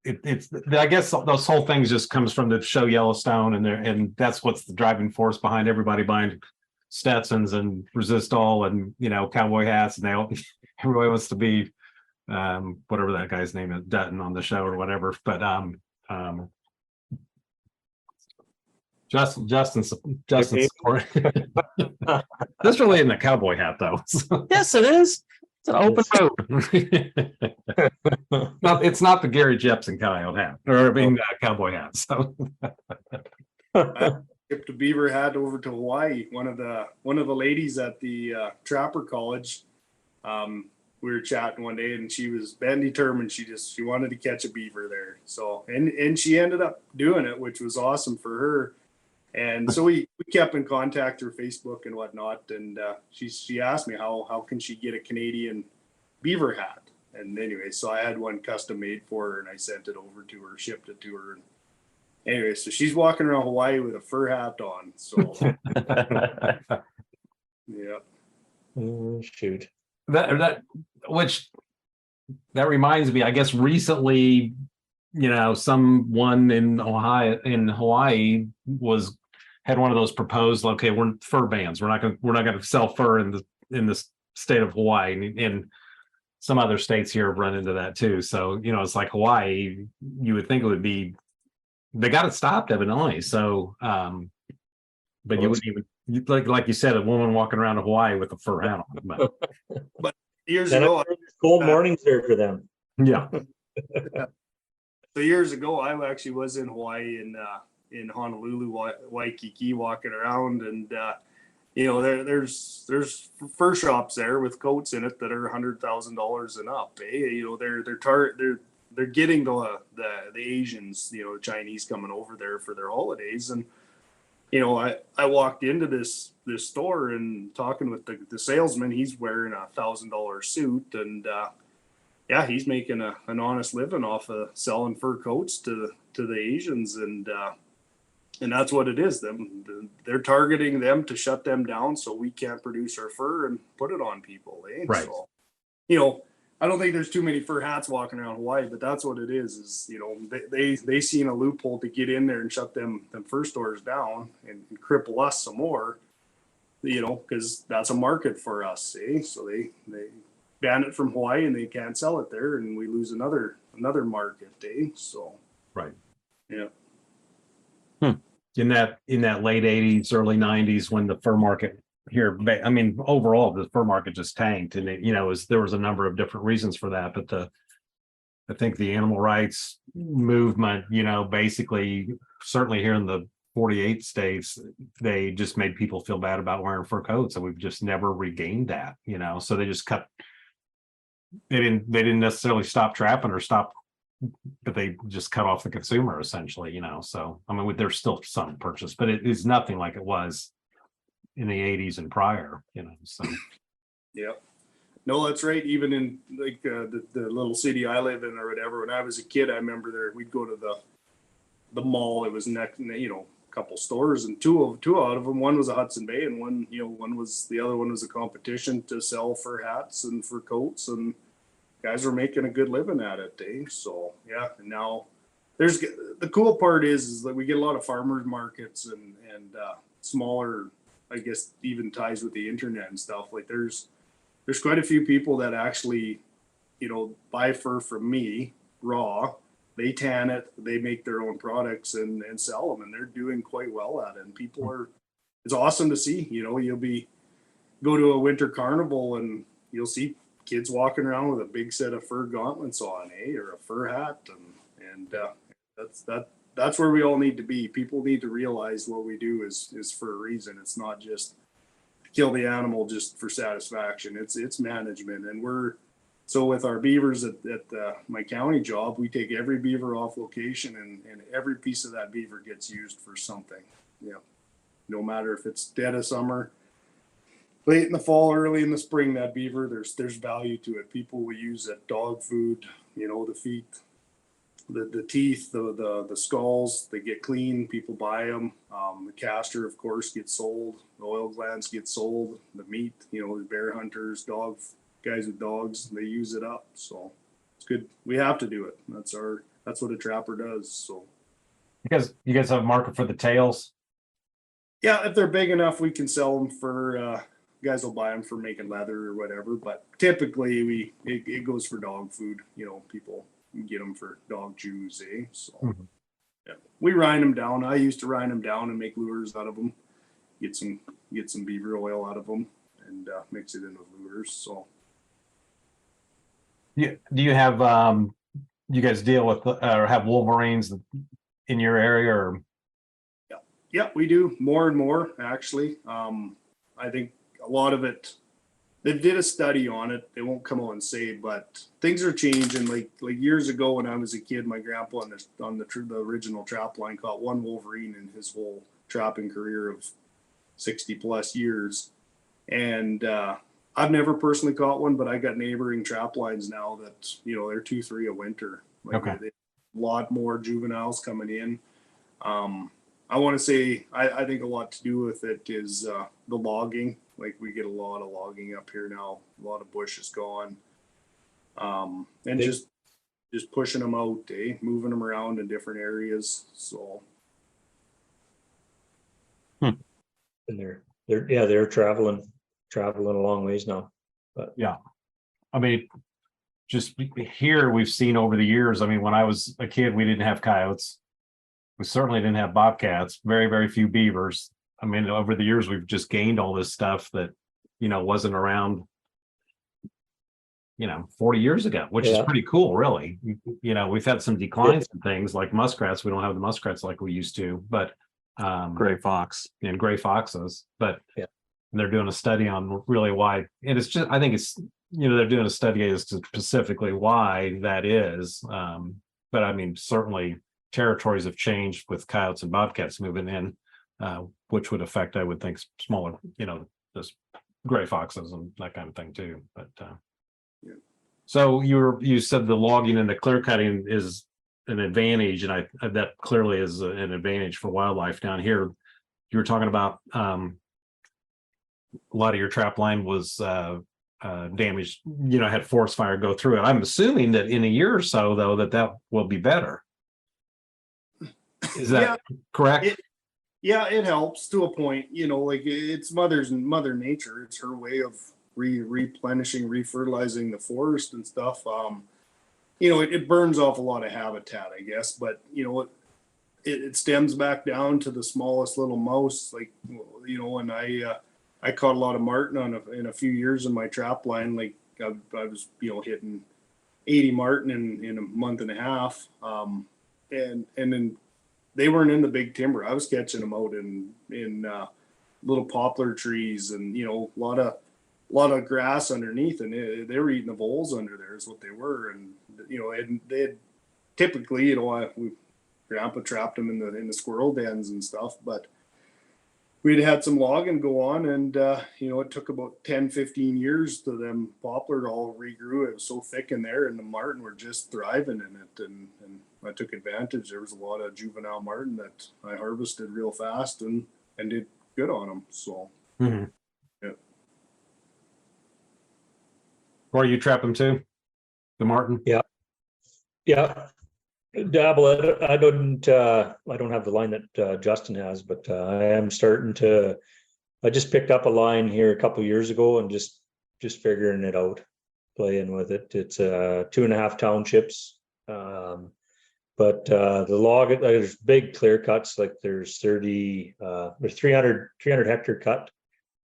it's I guess those whole things just comes from the show Yellowstone, and that's what's the driving force behind everybody buying Stetsons and Resistol and cowboy hats, and everybody wants to be whatever that guy's name is, Dutton, on the show or whatever. But Justin's support. This really isn't a cowboy hat, though. Yes, it is. It's an open road. No, it's not the Gary Jepson coyote hat, or cowboy hat. So I shipped a beaver hat over to Hawaii. One of the ladies at the Trapper College, we were chatting one day, and she was been determined. She wanted to catch a beaver there. So, and she ended up doing it, which was awesome for her. And so we kept in contact through Facebook and whatnot. And she asked me how can she get a Canadian beaver hat. And anyway, so I had one custom made for her, and I sent it over to her, shipped it to her. And anyway, so she's walking around Hawaii with a fur hat on. So yeah. Oh, shoot. That reminds me, I guess recently, someone in Hawaii had one of those proposed, okay, we're fur bans. We're not gonna sell fur in the state of Hawaii, and some other states here have run into that too. So, it's like Hawaii, you would think it would be, they got it stopped evidently. So, but you wouldn't even, like you said, a woman walking around Hawaii with a fur hat on. But years ago, cold mornings there for them. Yeah. So years ago, I actually was in Hawaii in Honolulu, Waikiki, walking around, and there's fur shops there with coats in it that are $100,000 and up. They're getting the Asians, the Chinese coming over there for their holidays, and I walked into this store and talking with the salesman. He's wearing $1,000 suit, and yeah, he's making an honest living off of selling fur coats to the Asians, and that's what it is. They're targeting them to shut them down, so we can't produce our fur and put it on people. Right. So, I don't think there's too many fur hats walking around Hawaii, but that's what it is they seen a loophole to get in there and shut them fur stores down and cripple us some more, because that's a market for us. So they ban it from Hawaii and they can't sell it there, and we lose another market. So right. Yeah. In that late 80s, early 90s, when the fur market here, I mean, overall the fur market just tanked, and there was a number of different reasons for that, but I think the animal rights movement, basically, certainly here in the 48 states, they just made people feel bad about wearing fur coats, and we've just never regained that. So they just they didn't necessarily stop trapping or stop, but they just cut off the consumer essentially. So I mean, there's still some purchase, but it is nothing like it was in the 80s and prior. So yeah. No, that's right. Even in like the little city I live in or whatever, when I was a kid, I remember we'd go to the mall. It was next, a couple stores, and two out of them, one was a Hudson Bay, and the other one was a competition to sell fur hats and fur coats, and guys were making a good living at it. So yeah, and now there's the cool part is that we get a lot of farmers markets and smaller, I guess, even ties with the internet and stuff. Like there's quite a few people that actually, buy fur from me raw. They tan it, they make their own products and sell them, and they're doing quite well at it. And it's awesome to see. You'll go to a winter carnival and you'll see kids walking around with a big set of fur gauntlets on, or a fur hat, and that's where we all need to be. People need to realize what we do is for a reason. It's not just kill the animal just for satisfaction. It's management, and so with our beavers at my county job, we take every beaver off location, and every piece of that beaver gets used for something. No matter if it's dead of summer, late in the fall, early in the spring, that beaver, there's value to it. People will use it, dog food, the feet, the teeth, the skulls, they get clean, people buy them. The castor, of course, gets sold, the oil glands get sold, the meat, the bear hunters, guys with dogs, they use it up. So it's good. We have to do it. That's what a trapper does. So you guys have a market for the tails? Yeah, if they're big enough, we can sell them for guys will buy them for making leather or whatever, but typically it goes for dog food. People get them for dog chews, so yeah, we rind them down. I used to rind them down and make lures out of them, get some beaver oil out of them, and mix it in with lures. So do you have you guys deal with or have wolverines in your area? Or yeah, we do more and more actually. I think a lot of it they did a study on it. They won't come out and say, but things are changing. Like years ago when I was a kid, my grandpa on the original trap line caught one wolverine in his whole trapping career of 60 plus years. And I've never personally caught one, but I got neighboring trap lines now that, you know, they're 2-3 a winter. Like Okay. a lot more juveniles coming in. I want to say, I think a lot to do with it is the logging. Like we get a lot of logging up here now. A lot of bush is gone. And just pushing them out, moving them around in different areas. So. And they're traveling a long ways now. But Yeah. I mean, just here we've seen over the years. I mean, when I was a kid, we didn't have coyotes. We certainly didn't have bobcats, very, very few beavers. I mean, over the years, we've just gained all this stuff that, you know, wasn't around, you know, 40 years ago, which is pretty cool, really. You know, we've had some declines in things like muskrats. We don't have the muskrats like we used to, but Gray fox. and gray foxes, but they're doing a study on really why. And it's just, I think it's, you know, they're doing a study as to specifically why that is. But I mean, certainly territories have changed with coyotes and bobcats moving in, which would affect, I would think, smaller, you know, just gray foxes and that kind of thing too. But so you said the logging and the clear cutting is an advantage, and I that clearly is an advantage for wildlife down here. You were talking about a lot of your trap line was damaged, you know, had forest fire go through it. I'm assuming that in a year or so, though, that will be better. Is that correct? It helps to a point, you know, like it's mother nature. It's her way of replenishing, refertilizing the forest and stuff. You know, it burns off a lot of habitat, I guess, but you know, it stems back down to the smallest little mouse. Like, you know, when I caught a lot of marten in a few years in my trap line. Like I was, you know, hitting 80 marten in a month and a half. And then they weren't in the big timber. I was catching them out in little poplar trees and, you know, a lot of grass underneath, and they were eating the voles under there is what they were. And, you know, and they had typically, you know, grandpa trapped them in the squirrel dens and stuff, but we'd had some logging go on, and you know, it took about 10-15 years to them poplar all regrew. It was so thick in there, and the marten were just thriving in it, and I took advantage. There was a lot of juvenile marten that I harvested real fast and did good on them. So Or you trap them too, the marten? Yeah. Dabble. I don't have the line that Justin has, but I am starting to. I just picked up a line here a couple of years ago and just figuring it out, playing with it. It's 2.5 townships, but the log, there's big clear cuts. Like there's 300 hectare cut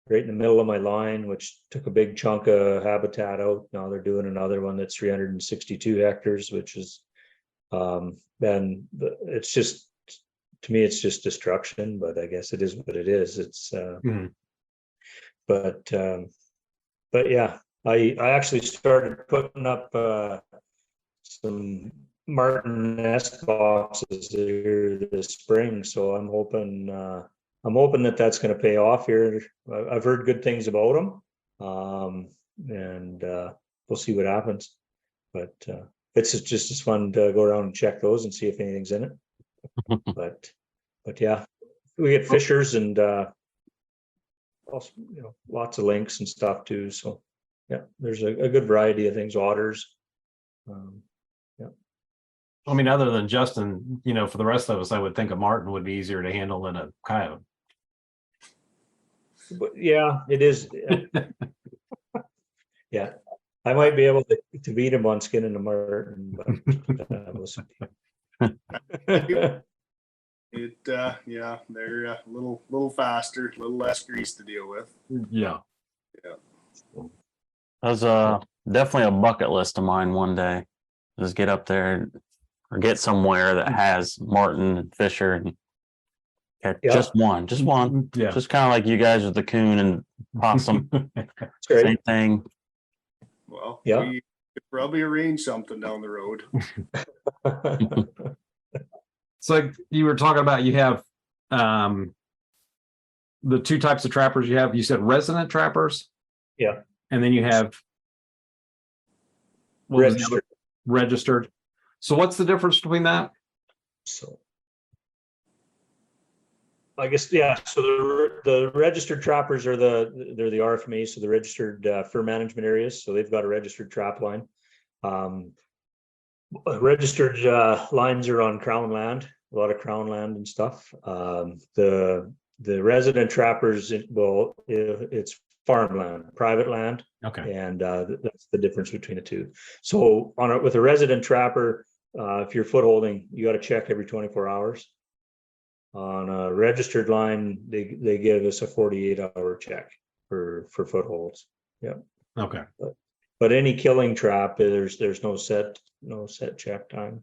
right in the middle of my line, which took a big chunk of habitat out. Now they're doing another one that's 362 hectares, which is. Then it's just, to me, it's just destruction, but I guess it is what it is. It's, but yeah, I actually started putting up, some marten nest boxes here this spring. So I'm hoping that that's going to pay off here. I've heard good things about them. And we'll see what happens, but, it's just as fun to go around and check those and see if anything's in it. but yeah, we get fishers and also, you know, lots of links and stuff too. So yeah, there's a good variety of things. Otters. I mean, other than Justin, you know, for the rest of us, I would think a marten would be easier to handle than a coyote. But yeah, it is. Yeah. I might be able to beat him on skinning a marten, but we'll see. Yeah, they're a little faster, a little less grease to deal with. Yeah. That's definitely a bucket list of mine one day. Just get up there or get somewhere that has marten and fisher and catch just one. Yeah. Just kind of like you guys with the coon and Possum, That's great. same thing. Well, Yeah. we could probably arrange something down the road. So like you were talking about, you have the two types of trappers you have. You said resident trappers. Yeah. And then you have what was the other? Registered. Registered. So what's the difference between that? So I guess, yeah, so the registered trappers are they're the RFMA, so the registered fur management areas. So they've got a registered trap line. Registered lines are on crown land, a lot of crown land and stuff. The resident trappers, it's farmland, private land. Okay. And that's the difference between the two. So with a resident trapper, if you're foot holding, you got to check every 24 hours. On a registered line, they give us a 48-hour check for footholds. Yeah. Okay. But any killing trap, there's no set check time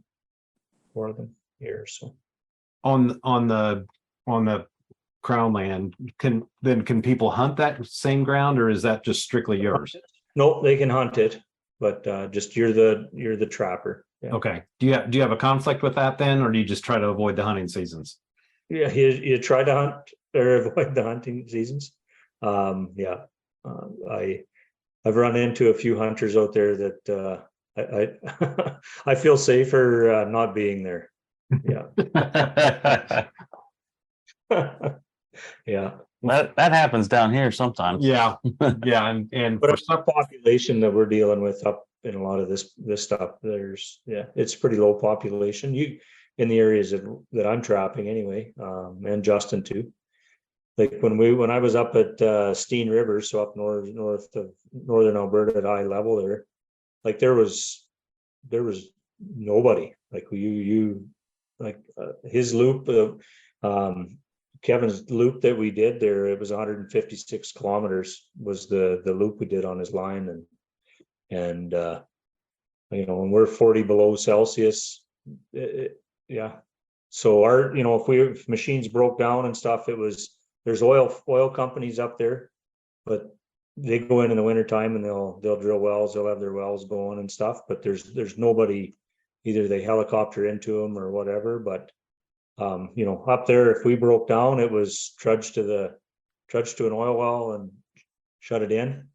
for them here. So On the crown land, can people hunt that same ground, or is that just strictly yours? no, they can hunt it, but just you're the trapper. Yeah. Okay. Do you have a conflict with that then, or do you just try to avoid the hunting seasons? Yeah, you try to hunt or avoid the hunting seasons. Yeah, I've run into a few hunters out there that I I feel safer not being there. Yeah. Yeah. That happens down here sometimes. Yeah. Yeah. And But for it's not population that we're dealing with up in a lot of this stuff. It's pretty low population. In the areas that I'm trapping anyway, and Justin too. Like when I was up at Steen River, so up north of northern Alberta at eye level there, like there was nobody. Like his loop, Kevin's loop that we did there, it was 156 kilometers was the loop we did on his line, and when we're 40 below Celsius. Yeah. So if machines broke down and stuff, there's oil companies up there, but they go in the wintertime and they'll drill wells, they'll have their wells going and stuff, but there's nobody, either they helicopter into them or whatever. But up there, if we broke down, it was trudge to an oil well and shut it in, and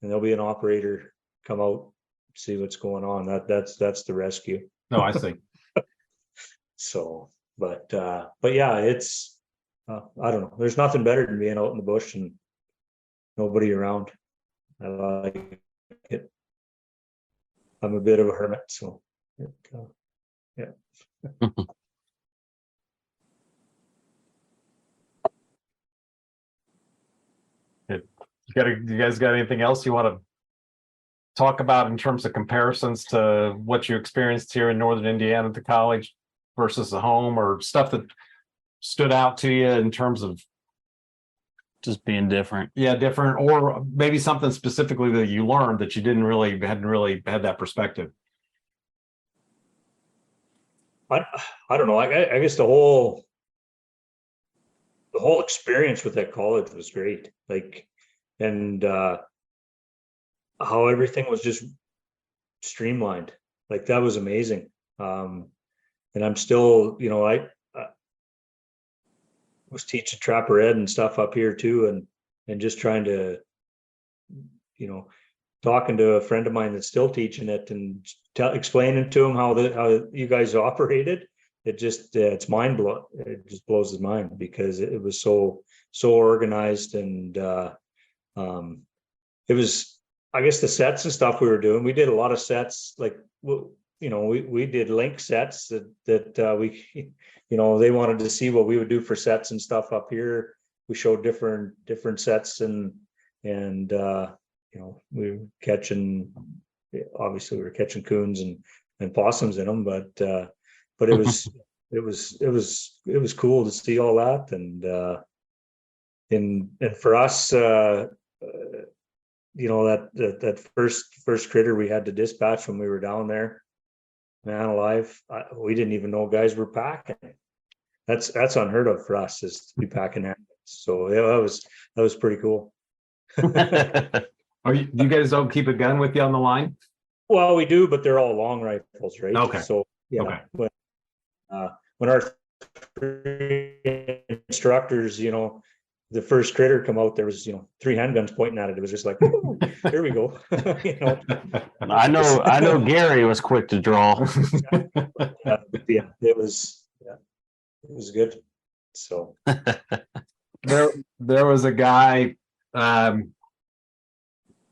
there'll be an operator come out, see what's going on. That's the rescue. No, I see. So, but yeah, it's, I don't know. There's nothing better than being out in the bush and nobody around. I like it. I'm a bit of a hermit, so yeah. You guys got anything else you want to talk about in terms of comparisons to what you experienced here in Northern Indiana at the college versus the home, or stuff that stood out to you in terms of Just being different. different, or maybe something specifically that you learned that you hadn't really had that perspective? I don't know. I guess the whole experience with that college was great. Like, and how everything was just streamlined. Like, that was amazing. And I'm still, I was teaching trapper ed and stuff up here too, and just trying to, talking to a friend of mine that's still teaching it and explaining to him how you guys operated. It just it's mind blowing. It just blows his mind because it was so organized, and it was, I guess, the sets and stuff we were doing. We did a lot of sets, like, we did link sets that we, they wanted to see what we would do for sets and stuff up here. We showed different sets, and we were catching, obviously we were catching coons and possums in them, but it was it was cool to see all that, and for us, that first critter we had to dispatch when we were down there, man alive, we didn't even know guys were packing. That's unheard of for us, is to be packing animals. So yeah, that was pretty cool. Do you guys don't keep a gun with you on the line? Well, we do, but they're all long rifles, right? Okay. So yeah, Okay. When our instructors, the first critter come out, there was 3 handguns pointing at it. It was just like, "Ooh, here we go." I know Gary was quick to draw. Yeah, it was good. So there was a guy,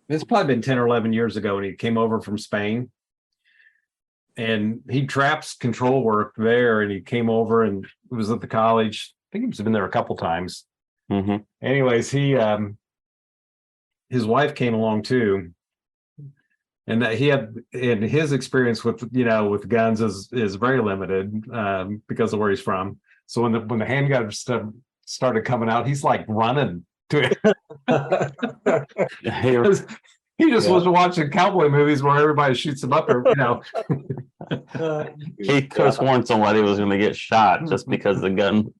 it's probably been 10 or 11 years ago, and he came over from Spain, and he traps control work there, and he came over and was at the college. I think he's been there a couple times. Mm-hmm. Anyways, his wife came along too, and that his experience with guns is very limited because of where he's from. So when the handgun started coming out, he's like running to it. He just was watching cowboy movies where everybody shoots him up, He could have sworn somebody was going to get shot just because the gun.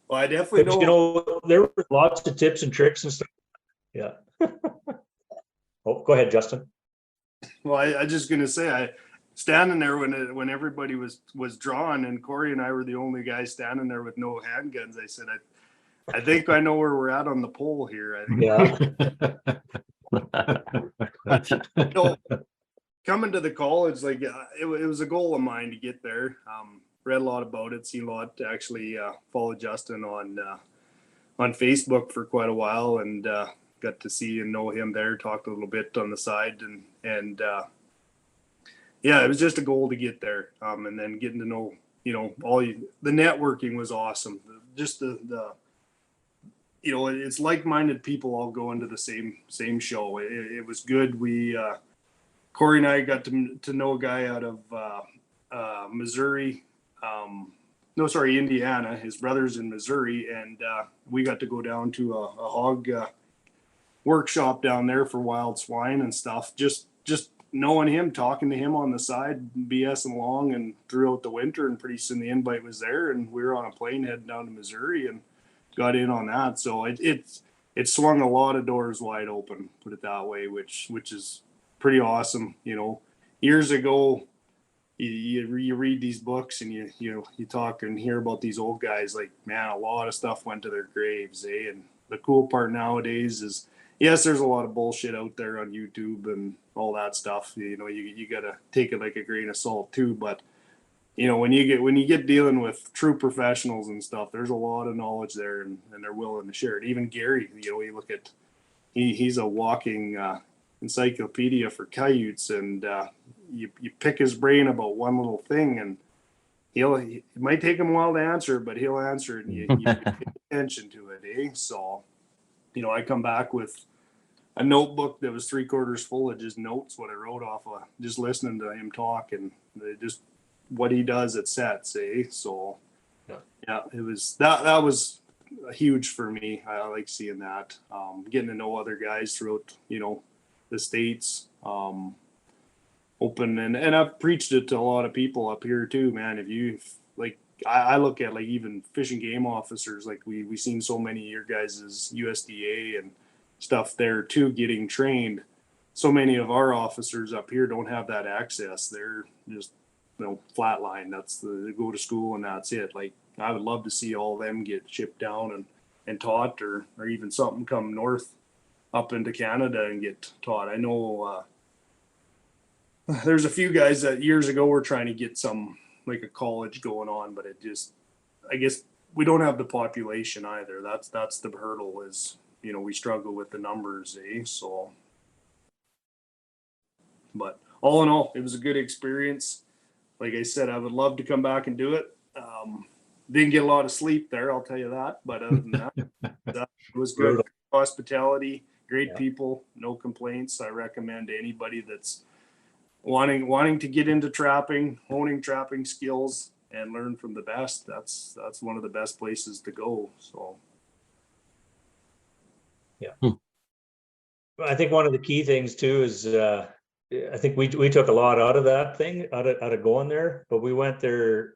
Well, I definitely but, there were lots of tips and tricks and stuff. Yeah. Oh, go ahead, Justin. Well, I just gonna say, I standing there when everybody was drawn, and Corey and I were the only guys standing there with no handguns. I said, I think I know where we're at on the poll here. I think. Yeah. Coming to the college, like it was a goal of mine to get there. Read a lot about it, seen a lot. Actually, followed Justin on Facebook for quite a while, and got to see and know him there. Talked a little bit on the side, and yeah, it was just a goal to get there. And then getting to know, the networking was awesome. Just the it's like-minded people all go into the same show. It was good. We Corey and I got to know a guy out of Missouri. Indiana. His brother's in Missouri, and we got to go down to a hog workshop down there for wild swine and stuff. Just knowing him, talking to him on the side, BSing along, and throughout the winter, and pretty soon the invite was there, and we were on a plane heading down to Missouri and got in on that. So it swung a lot of doors wide open, put it that way, which is pretty awesome. Years ago, you read these books and you talk and hear about these old guys, like, man, a lot of stuff went to their graves, eh? And the cool part nowadays is, yes, there's a lot of bullshit out there on YouTube and all that stuff. You gotta take it like a grain of salt too. But when you get dealing with true professionals and stuff, there's a lot of knowledge there, and they're willing to share it. Even Gary, you look at, he's a walking encyclopedia for coyotes, and you pick his brain about one little thing, and it might take him a while to answer, but he'll answer it, and you pay attention to it, eh? So, I come back with a notebook that was 3/4 full of just notes, what I wrote off of just listening to him talk, and just what he does at sets, eh? So, yeah, it was that was huge for me. I like seeing that, getting to know other guys throughout, the States, open, and I've preached it to a lot of people up here too, man. If you like, I look at, like, even fish and game officers, like we seen so many of your guys' USDA and stuff there too, getting trained. So many of our officers up here don't have that access. They're just, flatline. They go to school and that's it. Like, I would love to see all of them get shipped down and taught, or even something come north up into Canada and get taught. I know there's a few guys that years ago were trying to get some, like, a college going on, but I guess we don't have the population either. That's the hurdle, is, we struggle with the numbers, eh? So, but all in all, it was a good experience. Like I said, I would love to come back and do it. Didn't get a lot of sleep there, I'll tell you that. But other than that, it was good. Hospitality, great people, no complaints. I recommend to anybody that's wanting to get into trapping, honing trapping skills, and learn from the best. That's one of the best places to go. So, yeah. I think one of the key things too is, I think we took a lot out of that thing, out of going there, but we went there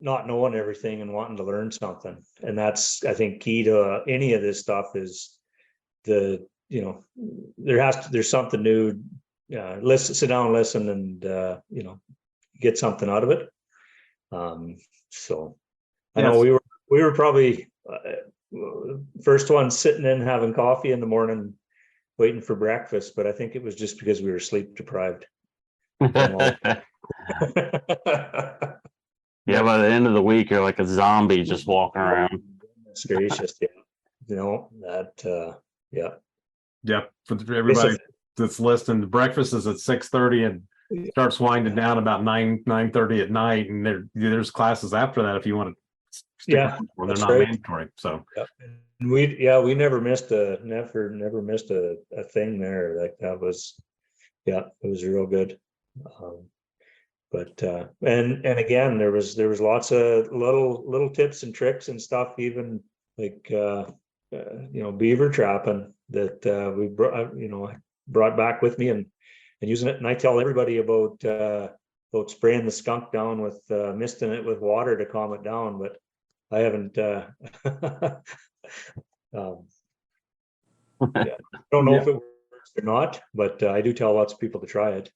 not knowing everything and wanting to learn something. And that's, I think, key to any of this stuff is there's something new. Sit down and listen and, get something out of it. So I know we were probably first one sitting in having coffee in the morning, waiting for breakfast, but I think it was just because we were sleep deprived. Yeah, by the end of the week, you're like a zombie just walking around. It's gracious, yeah. Yeah, for everybody that's listening, breakfast is at 6:30 and starts winding down about 9:30 at night, and there's classes after that if you want to stick around, or they're not mandatory. So we never missed a thing there. Like that was, it was real good. But and again, there was lots of little tips and tricks and stuff, even like beaver trapping that we brought back with me and using it. And I tell everybody about spraying the skunk down with misting it with water to calm it down, but I haven't I don't know if it works or not, but I do tell lots of people to try it.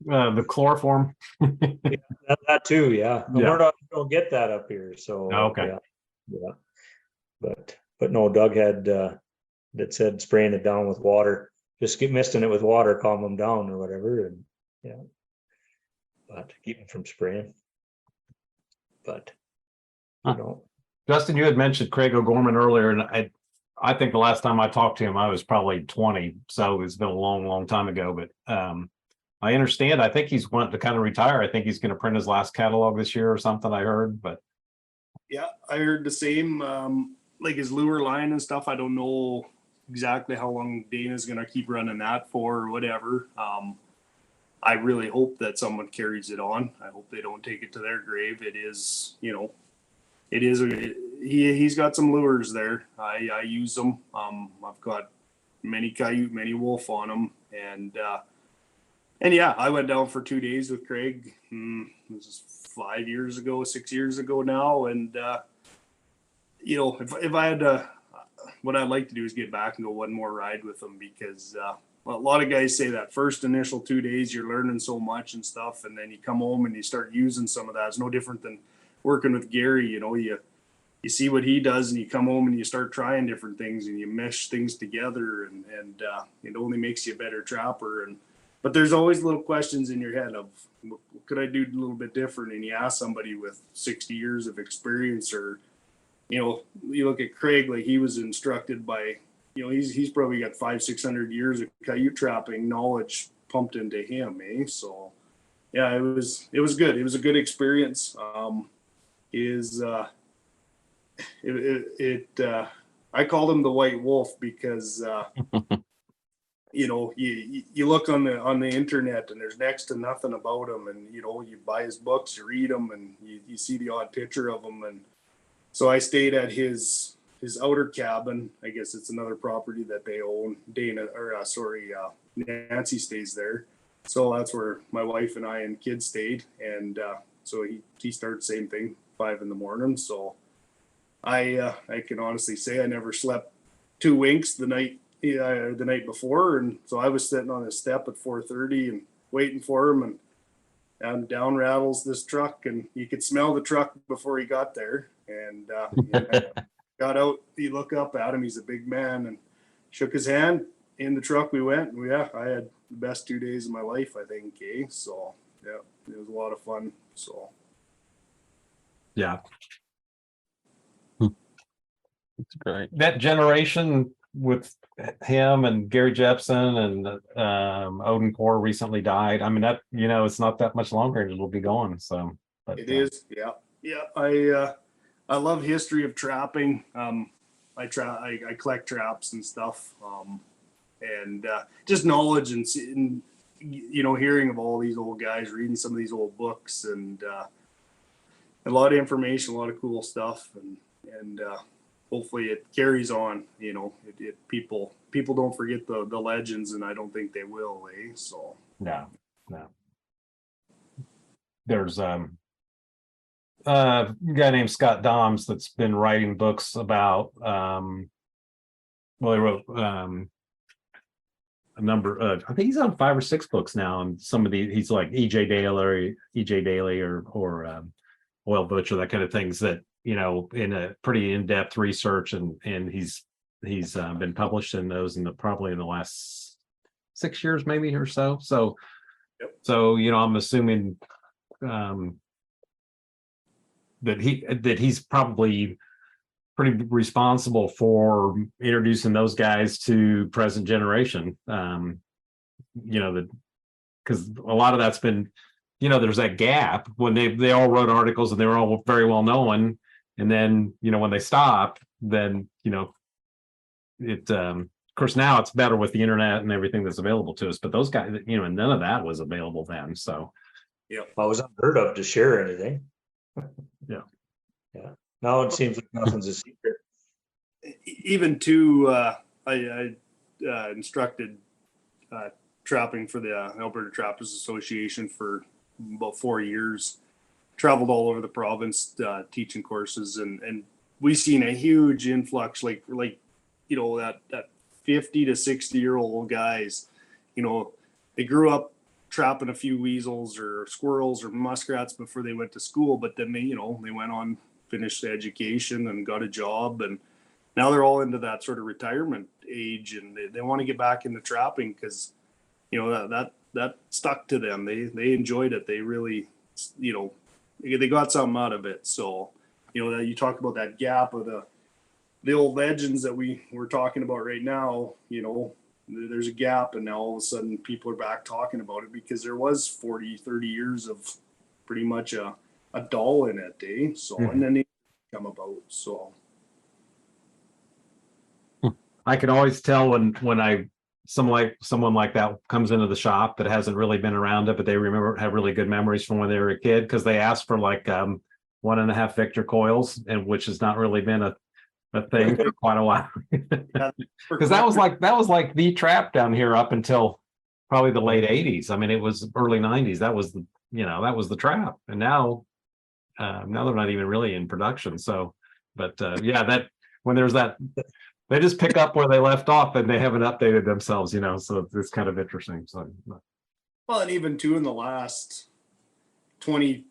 the chloroform. that too, yeah. We don't get that up here, so okay. Yeah. But no, Doug had that said spraying it down with water, just keep misting it with water, calm them down or whatever, and but keep them from spraying. But Justin, you had mentioned Craig O'Gorman earlier, and I think the last time I talked to him, I was probably 20, so it's been a long time ago. But I understand. I think he's wanting to kind of retire. I think he's going to print his last catalog this year or something. I heard, but yeah, I heard the same. Like his lure line and stuff. I don't know exactly how long Dana's going to keep running that for or whatever. I really hope that someone carries it on. I hope they don't take it to their grave. It is, he's got some lures there. I use them. I've got many coyote, many wolf on them, and yeah, I went down for 2 days with Craig. This is 6 years ago now, and if I had to, what I'd like to do is get back and go one more ride with him, because a lot of guys say that first initial 2 days you're learning so much and stuff, and then you come home and you start using some of that. It's no different than working with Gary. You see what he does, and you come home and you start trying different things, and you mesh things together, and it only makes you a better trapper. But there's always little questions in your head of, what could I do a little bit different? And you ask somebody with 60 years of experience, or you look at Craig, like he was instructed by, he's probably got 500-600 years of coyote trapping knowledge pumped into him, So yeah, it was good. It was a good experience. I called him the White Wolf because you look on the internet and there's next to nothing about him, and you buy his books, you read them, and you see the odd picture of him. And so I stayed at his outer cabin. I guess it's another property that they own. Nancy stays there, so that's where my wife and I and kids stayed. And so he started the same thing, 5 a.m. So I can honestly say I never slept 2 winks the night before, and so I was sitting on his step at 4:30 and waiting for him, and down rattles this truck, and you could smell the truck before he got there. And got out, you look up at him, he's a big man, and shook his hand. In the truck we went, and I had the best 2 days of my life, I think. So yeah, it was a lot of fun. So yeah, It's great. that generation with him and Gary Jepson and Odin Core recently died. I mean, that it's not that much longer and it'll be gone. So but, it is. Yeah. I love history of trapping. I collect traps and stuff, and just knowledge and hearing of all these old guys, reading some of these old books, and a lot of information, a lot of cool stuff, and hopefully it carries on. People don't forget the legends, and I don't think they will. So no. There's a guy named Scott Doms that's been writing books about, well, he wrote a number of, I think he's on 5 or 6 books now, and some of the, he's like EJ Daily or Oil Butcher, that kind of things that, you know, in a pretty in-depth research, and he's been published in those probably in the last 6 years maybe or so. So, so, you know, I'm assuming that he's probably pretty responsible for introducing those guys to present generation. You know, because a lot of that's been, you know, there's that gap when they all wrote articles and they were all very well known, and then, you know, when they stop, then, you know, it of course now it's better with the internet and everything that's available to us, but those guys, you know, and none of that was available then. So Yeah, I was unheard of to share anything. Yeah. Yeah. Now it seems like nothing's a secret. Even to I instructed trapping for the Alberta Trappers Association for about 4 years. Traveled all over the province teaching courses, and we seen a huge influx, like you know, that 50 to 60-year-old guys, you know, they grew up trapping a few weasels or squirrels or muskrats before they went to school, but then they, you know, they went on, finished education and got a job, and now they're all into that sort of retirement age, and they want to get back into trapping because, you know, that stuck to them. They enjoyed it. They really, you know, they got something out of it. So, you know, that you talk about that gap of the old legends that we're talking about right now, you know, there's a gap, and now all of a sudden people are back talking about it because there was 40, 30 years of pretty much a dull in it, eh? So, and then they come about. So I can always tell when someone like that comes into the shop that hasn't really been around it, but they have really good memories from when they were a kid, because they ask for like 1.5 Victor coils, and which has not really been a thing for quite a while. Because that was like the trap down here up until probably the late 80s. I mean, it was early 90s. That was the trap, and now they're not even really in production. So, but yeah, that when there's that. They just pick up where they left off, and they haven't updated themselves, you know, so it's kind of interesting. So, well, and even too in the last 20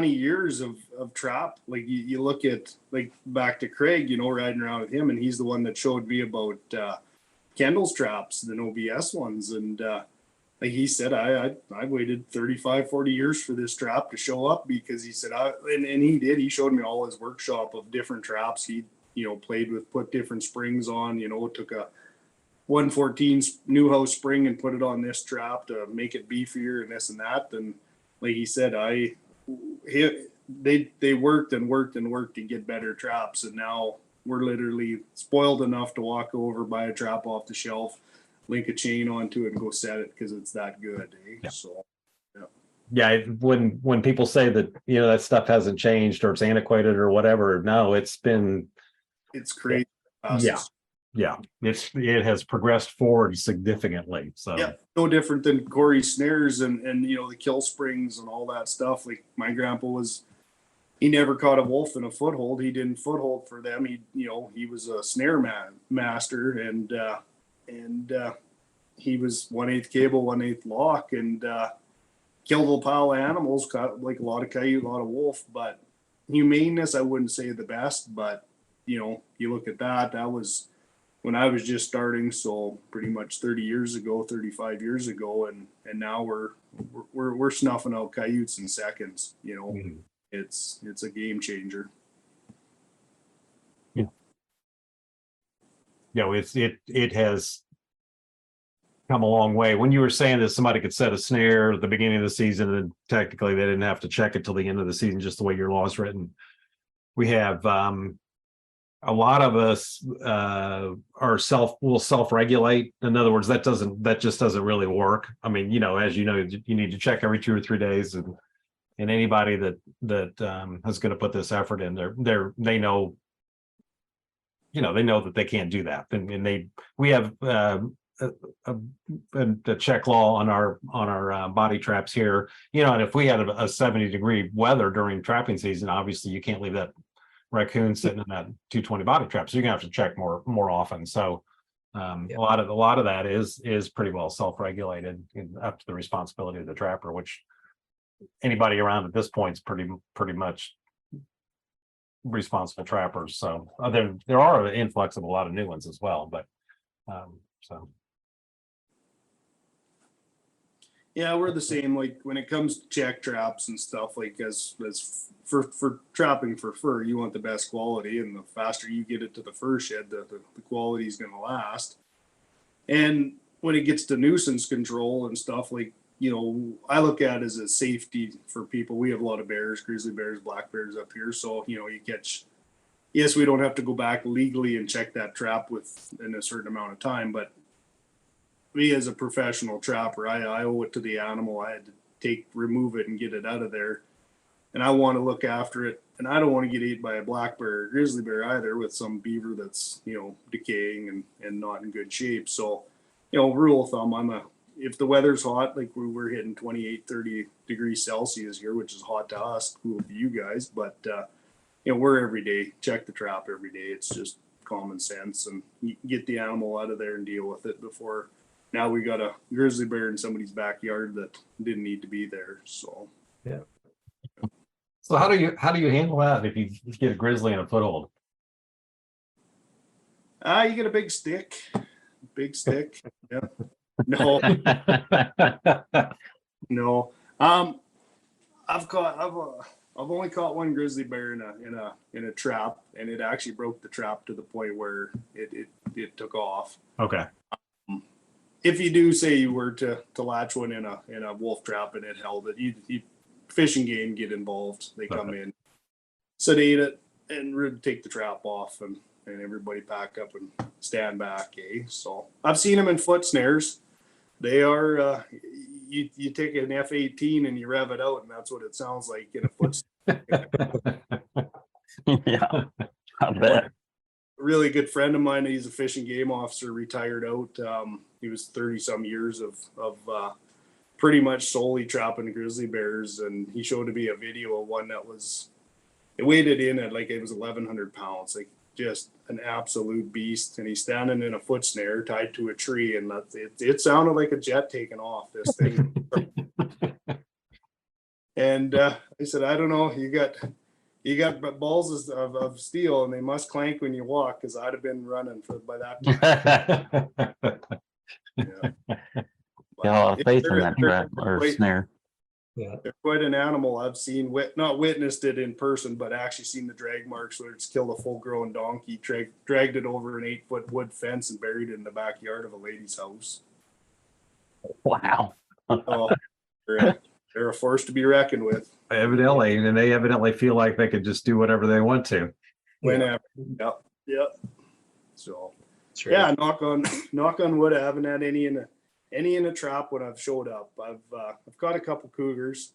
years of trap, like you look at, like, back to Craig, you know, riding around with him, and he's the one that showed me about Kendall's traps, the OBS ones, and like he said, I waited 35, 40 years for this trap to show up, because he said, and he did, he showed me all his workshop of different traps. He, you know, put different springs on, you know, took a 114 Newhouse spring and put it on this trap to make it beefier and this and that. And like he said, they worked and worked and worked to get better traps. And now we're literally spoiled enough to walk over, buy a trap off the shelf, link a chain onto it, and go set it because it's that good. Eh? Yeah. So, yeah, when people say that, you know, that stuff hasn't changed or it's antiquated or whatever, no, it's crazy. Yeah, it has progressed forward significantly. So yeah, no different than Corey snares and you know, the kill springs and all that stuff. Like my grandpa he never caught a wolf in a foothold. He didn't foothold for them. He was a snare master, and he was 1/8 cable, 1/8 lock, and killed a pile of animals, caught like a lot of coyote, a lot of wolf. But humaneness, I wouldn't say the best, but you know, you look at that was when I was just starting, so pretty much 30 years ago, 35 years ago, and now we're snuffing out coyotes in seconds. You know, it's a game changer. Yeah, it has come a long way. When you were saying that somebody could set a snare at the beginning of the season, and technically they didn't have to check it till the end of the season, just the way your law is written, we have a lot of us will self-regulate. In other words, that just doesn't really work. I mean, you know, as you know, you need to check every 2 or 3 days, and anybody that is going to put this effort in, they know, you know, they know that they can't do that. And we have a check law on our body traps here, and if we had a 70-degree weather during trapping season, obviously you can't leave that raccoon sitting in that 220 body trap, so you're gonna have to check more often. So a lot of that is pretty well self-regulated, up to the responsibility of the trapper, which anybody around at this point is pretty much responsible trappers. So there are an influx of a lot of new ones as well, but so. Yeah, we're the same. Like when it comes to check traps and stuff, like as for trapping for fur, you want the best quality, and the faster you get it to the fur shed, the quality is going to last. And when it gets to nuisance control and stuff, like, I look at it as a safety for people. We have a lot of bears, grizzly bears, black bears up here. So, you catch, yes, we don't have to go back legally and check that trap in a certain amount of time, but me as a professional trapper, I owe it to the animal. I had to remove it and get it out of there. And I want to look after it. And I don't want to get eaten by a black bear or grizzly bear either, with some beaver that's, decaying and not in good shape. So, rule of thumb, if the weather's hot, like we're hitting 28, 30 degrees Celsius here, which is hot to us, cool to you guys. But, we're every day, check the trap every day. It's just common sense, and you can get the animal out of there and deal with it before. Now we got a grizzly bear in somebody's backyard that didn't need to be there. So, yeah. So how do you handle that if you get a grizzly in a foothold? You get a big stick. Yeah. No. No. I've only caught one grizzly bear in a trap, and it actually broke the trap to the point where it took off. Okay. If you do say you were to latch one in a wolf trap and it held it, you fishing game get involved. They come in, sedate it, and take the trap off, and everybody pack up and stand back. So I've seen them in foot snares. They are you take an F-18 and you rev it out, and that's what it sounds like in a foot snare. Yeah, I bet. A really good friend of mine, he's a fish and game officer, retired out. He was 30 some years of pretty much solely trapping grizzly bears, and he showed me a video of one that it weighed it in at like it was 1,100 pounds, like just an absolute beast. And he's standing in a foot snare tied to a tree, and it sounded like a jet taking off, this thing. And I said, I don't know, you got balls of steel, and they must clank when you walk, because I'd have been running by that time. Yeah. Yeah, faith in that trap or snare. Yeah. They're quite an animal. I've seen, not witnessed it in person, but actually seen the drag marks where it's killed a full-grown donkey, dragged it over an 8-foot wood fence and buried it in the backyard of a lady's house. Wow. They're a force to be reckoned with. Evidently, and they evidently feel like they could just do whatever they want to. Whenever. Yep. So, That's right. yeah, knock on wood, I haven't had any in a trap when I've showed up. I've caught a couple cougars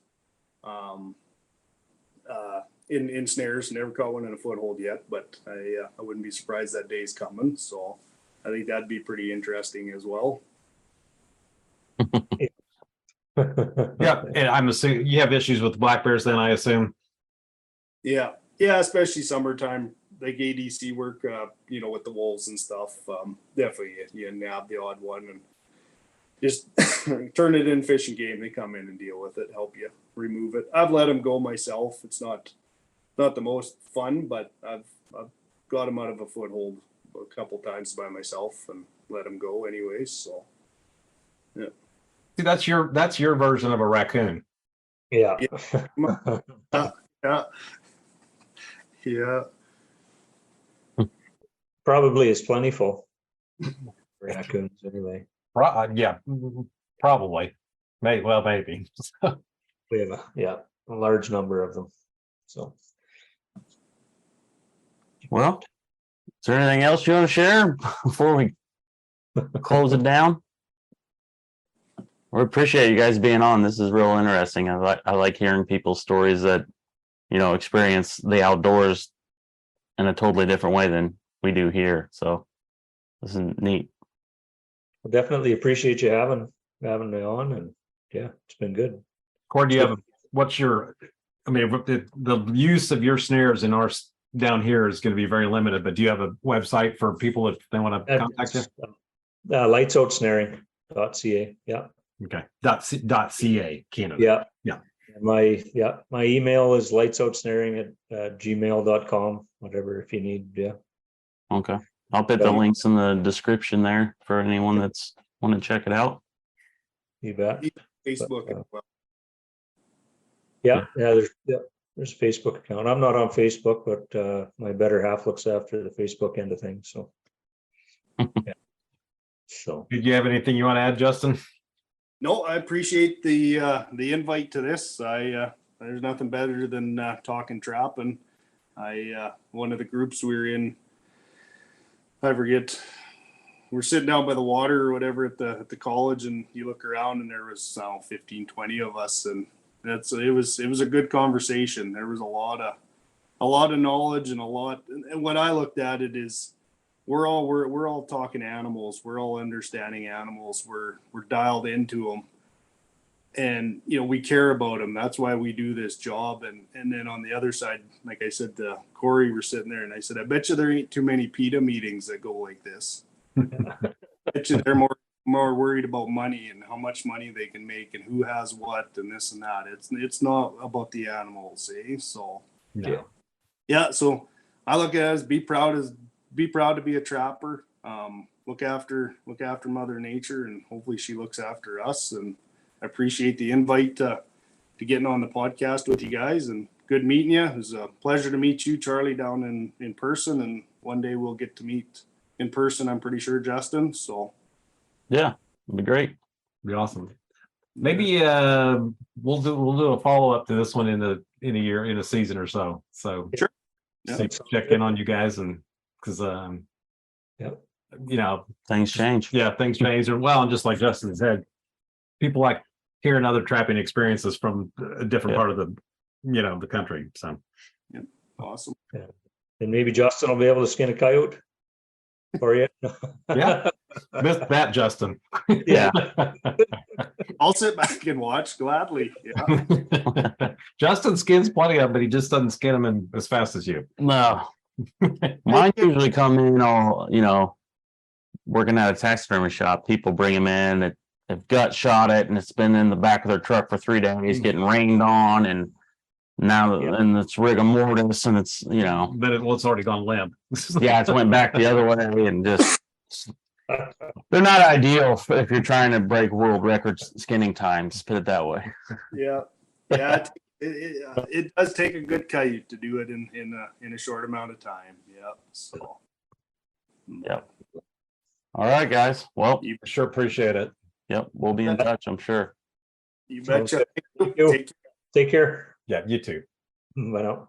in snares. Never caught one in a foothold yet, but I wouldn't be surprised that day's coming. So I think that'd be pretty interesting as well. Yeah, and I'm assuming you have issues with black bears then, I assume. Yeah, especially summertime, like ADC work, with the wolves and stuff. Definitely you nab the odd one and just turn it in fishing game. They come in and deal with it, help you remove it. I've let them go myself. It's not the most fun, but I've got them out of a foothold a couple times by myself and let them go anyways. So, yeah. See, that's your version of a raccoon. Yeah. Yeah. Probably is plentiful. Raccoons anyway. Yeah, probably. Maybe. We have a large number of them. So, Well, is there anything else you want to share before we close it down? We appreciate you guys being on. This is real interesting. I like hearing people's stories that, experience the outdoors in a totally different way than we do here. So this is neat. definitely appreciate you having me on, and yeah, it's been good. Cord, do you have, what's your, I mean, the use of your snares in ours down here is going to be very limited, but do you have a website for people if they want to contact you? LightsoutSnaring.ca. Yeah. Okay. .ca, Canada. Yeah. Yeah. My email is lightsoutSnaring@gmail.com, whatever, if you need. Yeah. Okay. I'll put the links in the description there for anyone that's want to check it out. You bet. Facebook as well. Yeah. There's a Facebook account. I'm not on Facebook, but my better half looks after the Facebook end of things. So, yeah. So, Did you have anything you want to add, Justin? No, I appreciate the invite to this. There's nothing better than talking trapping. One of the groups we were in, I forget, we're sitting down by the water or whatever at the college, and you look around and there was 15, 20 of us, and it was a good conversation. There was a lot of knowledge and and what I looked at it is we're all talking animals. We're all understanding animals. We're dialed into them, and we care about them. That's why we do this job. And then on the other side, like I said to Corey, we're sitting there, and I said, I bet you there ain't too many PETA meetings that go like this. I bet you they're more worried about money and how much money they can make and who has what and this and that. It's not about the animals, eh? So No. yeah. So I look at it as be proud to be a trapper. Look after Mother Nature, and hopefully she looks after us. And I appreciate the invite to getting on the podcast with you guys, and good meeting you. It was a pleasure to meet you, Charlie, down in person, and one day we'll get to meet in person, I'm pretty sure, Justin. So Yeah, it'd be great. Be awesome. Maybe we'll do a follow up to this one in a year, in a season or so. So Sure. Yeah. Check in on you guys, and because Things change. yeah, things change. And well, and just like Justin said, people like hearing other trapping experiences from a different part of the the country. So awesome. yeah. And maybe Justin will be able to skin a coyote for you. Yeah. Missed that, Justin. Yeah. I'll sit back and watch gladly. Yeah. Justin skins plenty of them, but he just doesn't skin them in as fast as you. No. Mine usually come in all, working at a taxidermy shop. People bring them in that have gut shot it, and it's been in the back of their truck for 3 days, getting rained on, and now and it's rigor mortis, and it's But it's already gone limp. yeah, it's went back the other way, and just they're not ideal if you're trying to break world records skinning times. Put it that way. Yeah. It does take a good coyote to do it in a short amount of time. Yeah. So. Yep. All right, guys. Well, You sure appreciate it. yep, we'll be in touch, I'm sure. You betcha. Take care. Yeah, you too. Bye now.